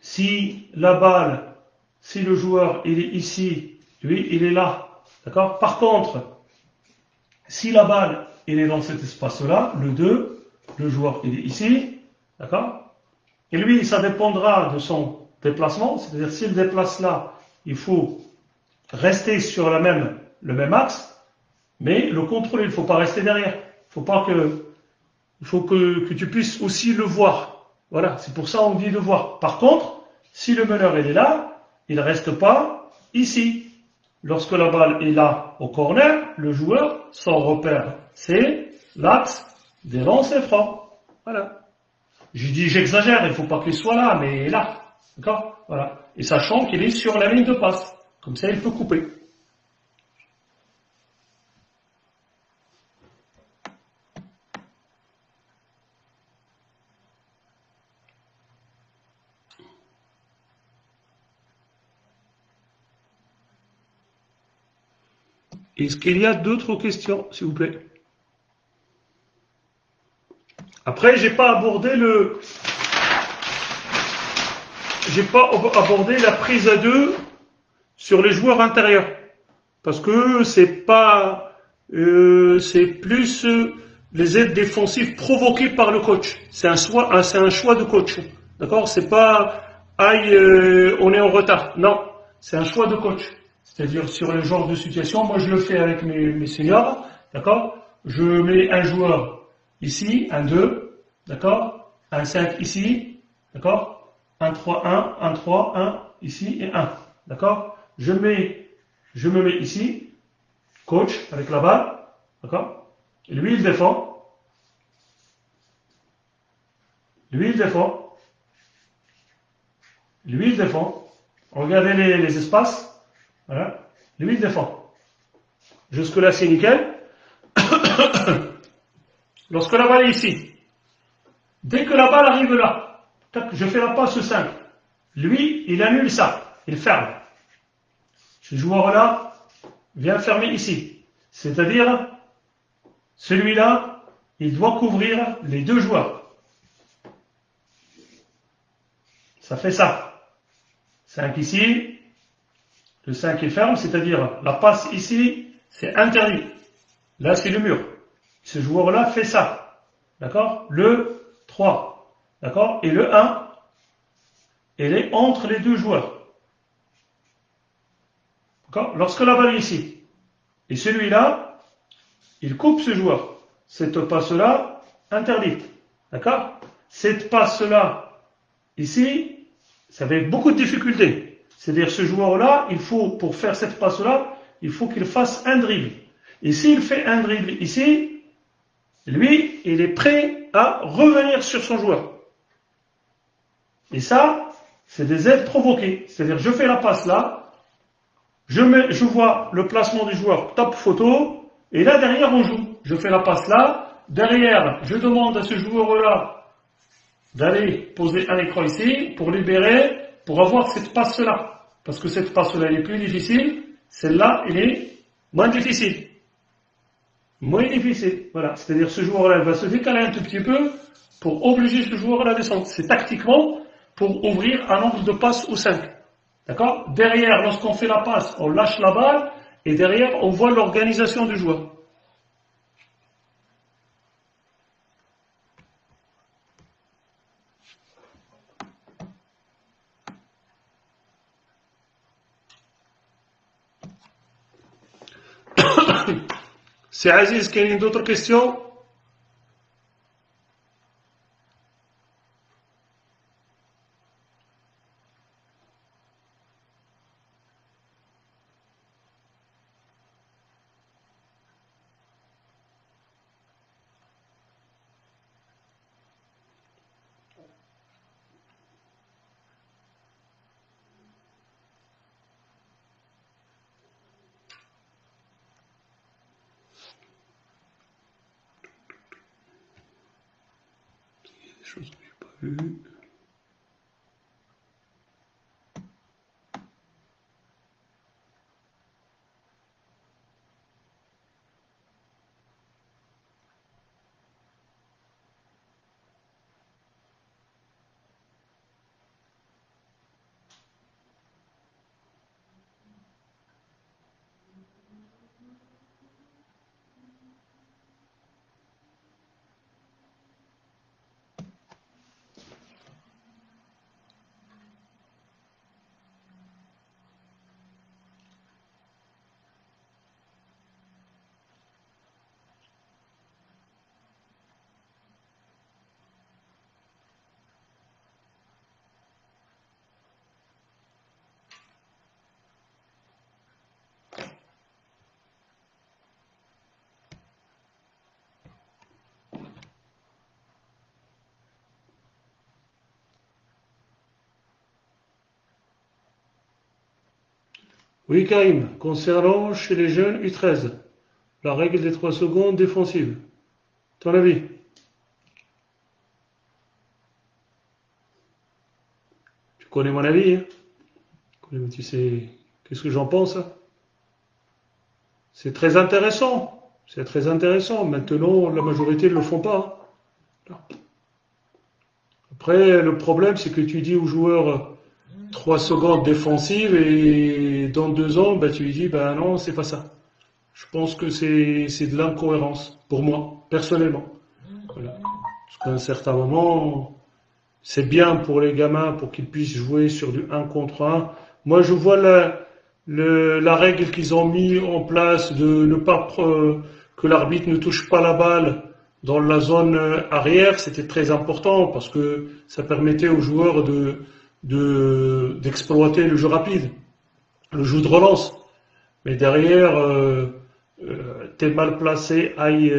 Si la balle, si le joueur il est ici, lui il est là, d'accord? Par contre, si la balle il est dans cet espace-là, le 2, le joueur il est ici, d'accord? Et lui, ça dépendra de son déplacement, c'est-à-dire s'il déplace là, il faut rester sur le même axe, mais le contrôle, il ne faut pas rester derrière. Il faut que tu puisses aussi le voir. Voilà, c'est pour ça qu'on dit de voir. Par contre, si le meneur il est là, il ne reste pas ici. Lorsque la balle est là au corner, le joueur, son repère, c'est l'axe des lancers francs. Voilà. Je dis, j'exagère, il ne faut pas qu'il soit là, mais là. D'accord? Voilà. Et sachant qu'il est sur la ligne de passe. Comme ça, il peut couper. Est-ce qu'il y a d'autres questions, s'il vous plaît? Après, j'ai pas abordé la prise à deux sur les joueurs intérieurs. Parce que c'est plus les aides défensives provoquées par le coach. C'est un choix de coach. D'accord? C'est pas, aïe, on est en retard. Non. C'est un choix de coach. C'est-à-dire, sur le genre de situation, moi je le fais avec mes seniors. D'accord? Je mets un joueur ici, un 2, d'accord? Un 5 ici, d'accord? Un 3, un 3, un ici et un, d'accord? Je me mets ici, coach, avec la balle, d'accord? Et lui, il défend. Lui, il défend. Lui, il défend. Regardez les espaces. Voilà. Lui, il défend. Jusque-là, c'est nickel. Lorsque la balle est ici, dès que la balle arrive là, je fais la passe 5. Lui, il annule ça. Il ferme. Ce joueur-là vient fermer ici. C'est-à-dire, celui-là, il doit couvrir les deux joueurs. Ça fait ça. 5 ici, le 5 est ferme, c'est-à-dire la passe ici, c'est interdit. Là, c'est le mur. Ce joueur-là fait ça. D'accord? Le 3. D'accord? Et le 1, il est entre les deux joueurs. D'accord? Lorsque la balle est ici, et celui-là, il coupe ce joueur. Cette passe-là, interdite. D'accord? Cette passe-là, ici, ça avait beaucoup de difficultés. C'est-à-dire, ce joueur-là, pour faire cette passe-là, il faut qu'il fasse un dribble. Et s'il fait un dribble ici, lui, il est prêt à revenir sur son joueur. Et ça, c'est des aides provoquées. C'est-à-dire, je fais la passe là, je vois le placement du joueur, top photo, et là, derrière, on joue. Je fais la passe là, derrière, je demande à ce joueur-là d'aller poser un écran ici, pour libérer, pour avoir cette passe-là. Parce que cette passe-là, elle est plus difficile, celle-là, elle est moins difficile. Moins difficile, voilà. C'est-à-dire, ce joueur-là, il va se décaler un tout petit peu, pour obliger ce joueur à descendre. C'est tactiquement pour ouvrir un angle de passe au 5. D'accord? Derrière, lorsqu'on fait la passe, on lâche la balle, et derrière, on voit l'organisation du joueur. C'est Aziz, qu'il y a d'autres questions? choses que j'ai pas vues. Oui, Karim, concernant chez les jeunes U13, la règle des 3 secondes défensives. Ton avis? Tu connais mon avis, hein? Tu sais qu'est-ce que j'en pense? C'est très intéressant. C'est très intéressant. Maintenant, la majorité ne le font pas, hein. Après, le problème, c'est que tu dis aux joueurs 3 secondes défensives et dans 2 ans, ben, tu lui dis, ben non, c'est pas ça. Je pense que c'est de l'incohérence, pour moi, personnellement. Voilà. Parce qu'à un certain moment, c'est bien pour les gamins, pour qu'ils puissent jouer sur du 1 contre 1. Moi, je vois la règle qu'ils ont mis en place de ne pas que l'arbitre ne touche pas la balle dans la zone arrière, c'était très important parce que ça permettait aux joueurs d'exploiter le jeu rapide, le jeu de relance. Mais derrière, t'es mal placé, aïe,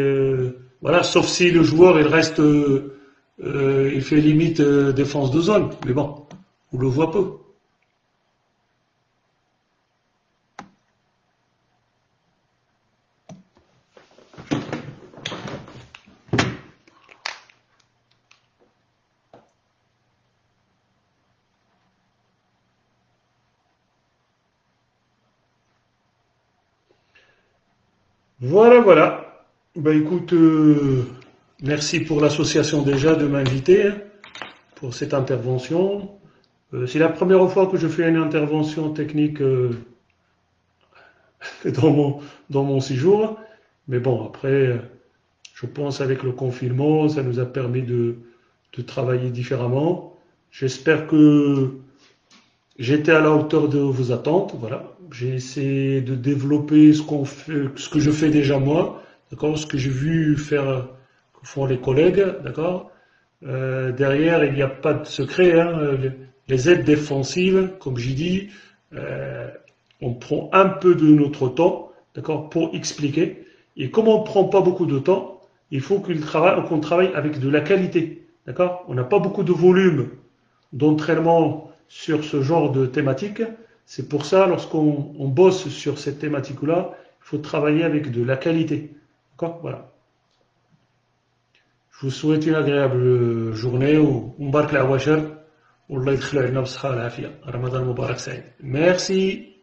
voilà, sauf si le joueur il reste, il fait limite défense de zone. Mais bon, on le voit peu. Voilà, voilà. Bah écoute, merci pour l'association déjà de m'inviter, hein, pour cette intervention. C'est la première fois que je fais une intervention technique dans mon séjour. Mais bon, après, je pense avec le confinement, ça nous a permis de travailler différemment. J'espère que j'étais à la hauteur de vos attentes. Voilà. J'ai essayé de développer ce que je fais déjà moi, d'accord, ce que j'ai vu faire, que font les collègues, d'accord. Derrière, il n'y a pas de secret, hein. Les aides défensives, comme j'ai dit, euh, on prend un peu de notre temps, d'accord, pour expliquer. Et comme on ne prend pas beaucoup de temps, il faut qu'on travaille avec de la qualité, d'accord. On n'a pas beaucoup de volume d'entraînement sur ce genre de thématique. C'est pour ça, lorsqu'on bosse sur cette thématique-là, il faut travailler avec de la qualité. D'accord? Voilà. Je vous souhaite une agréable journée. ومبارك العواشر والله يدخل علينا بالصحة والعافية. رمضان مبارك سعيد. Merci.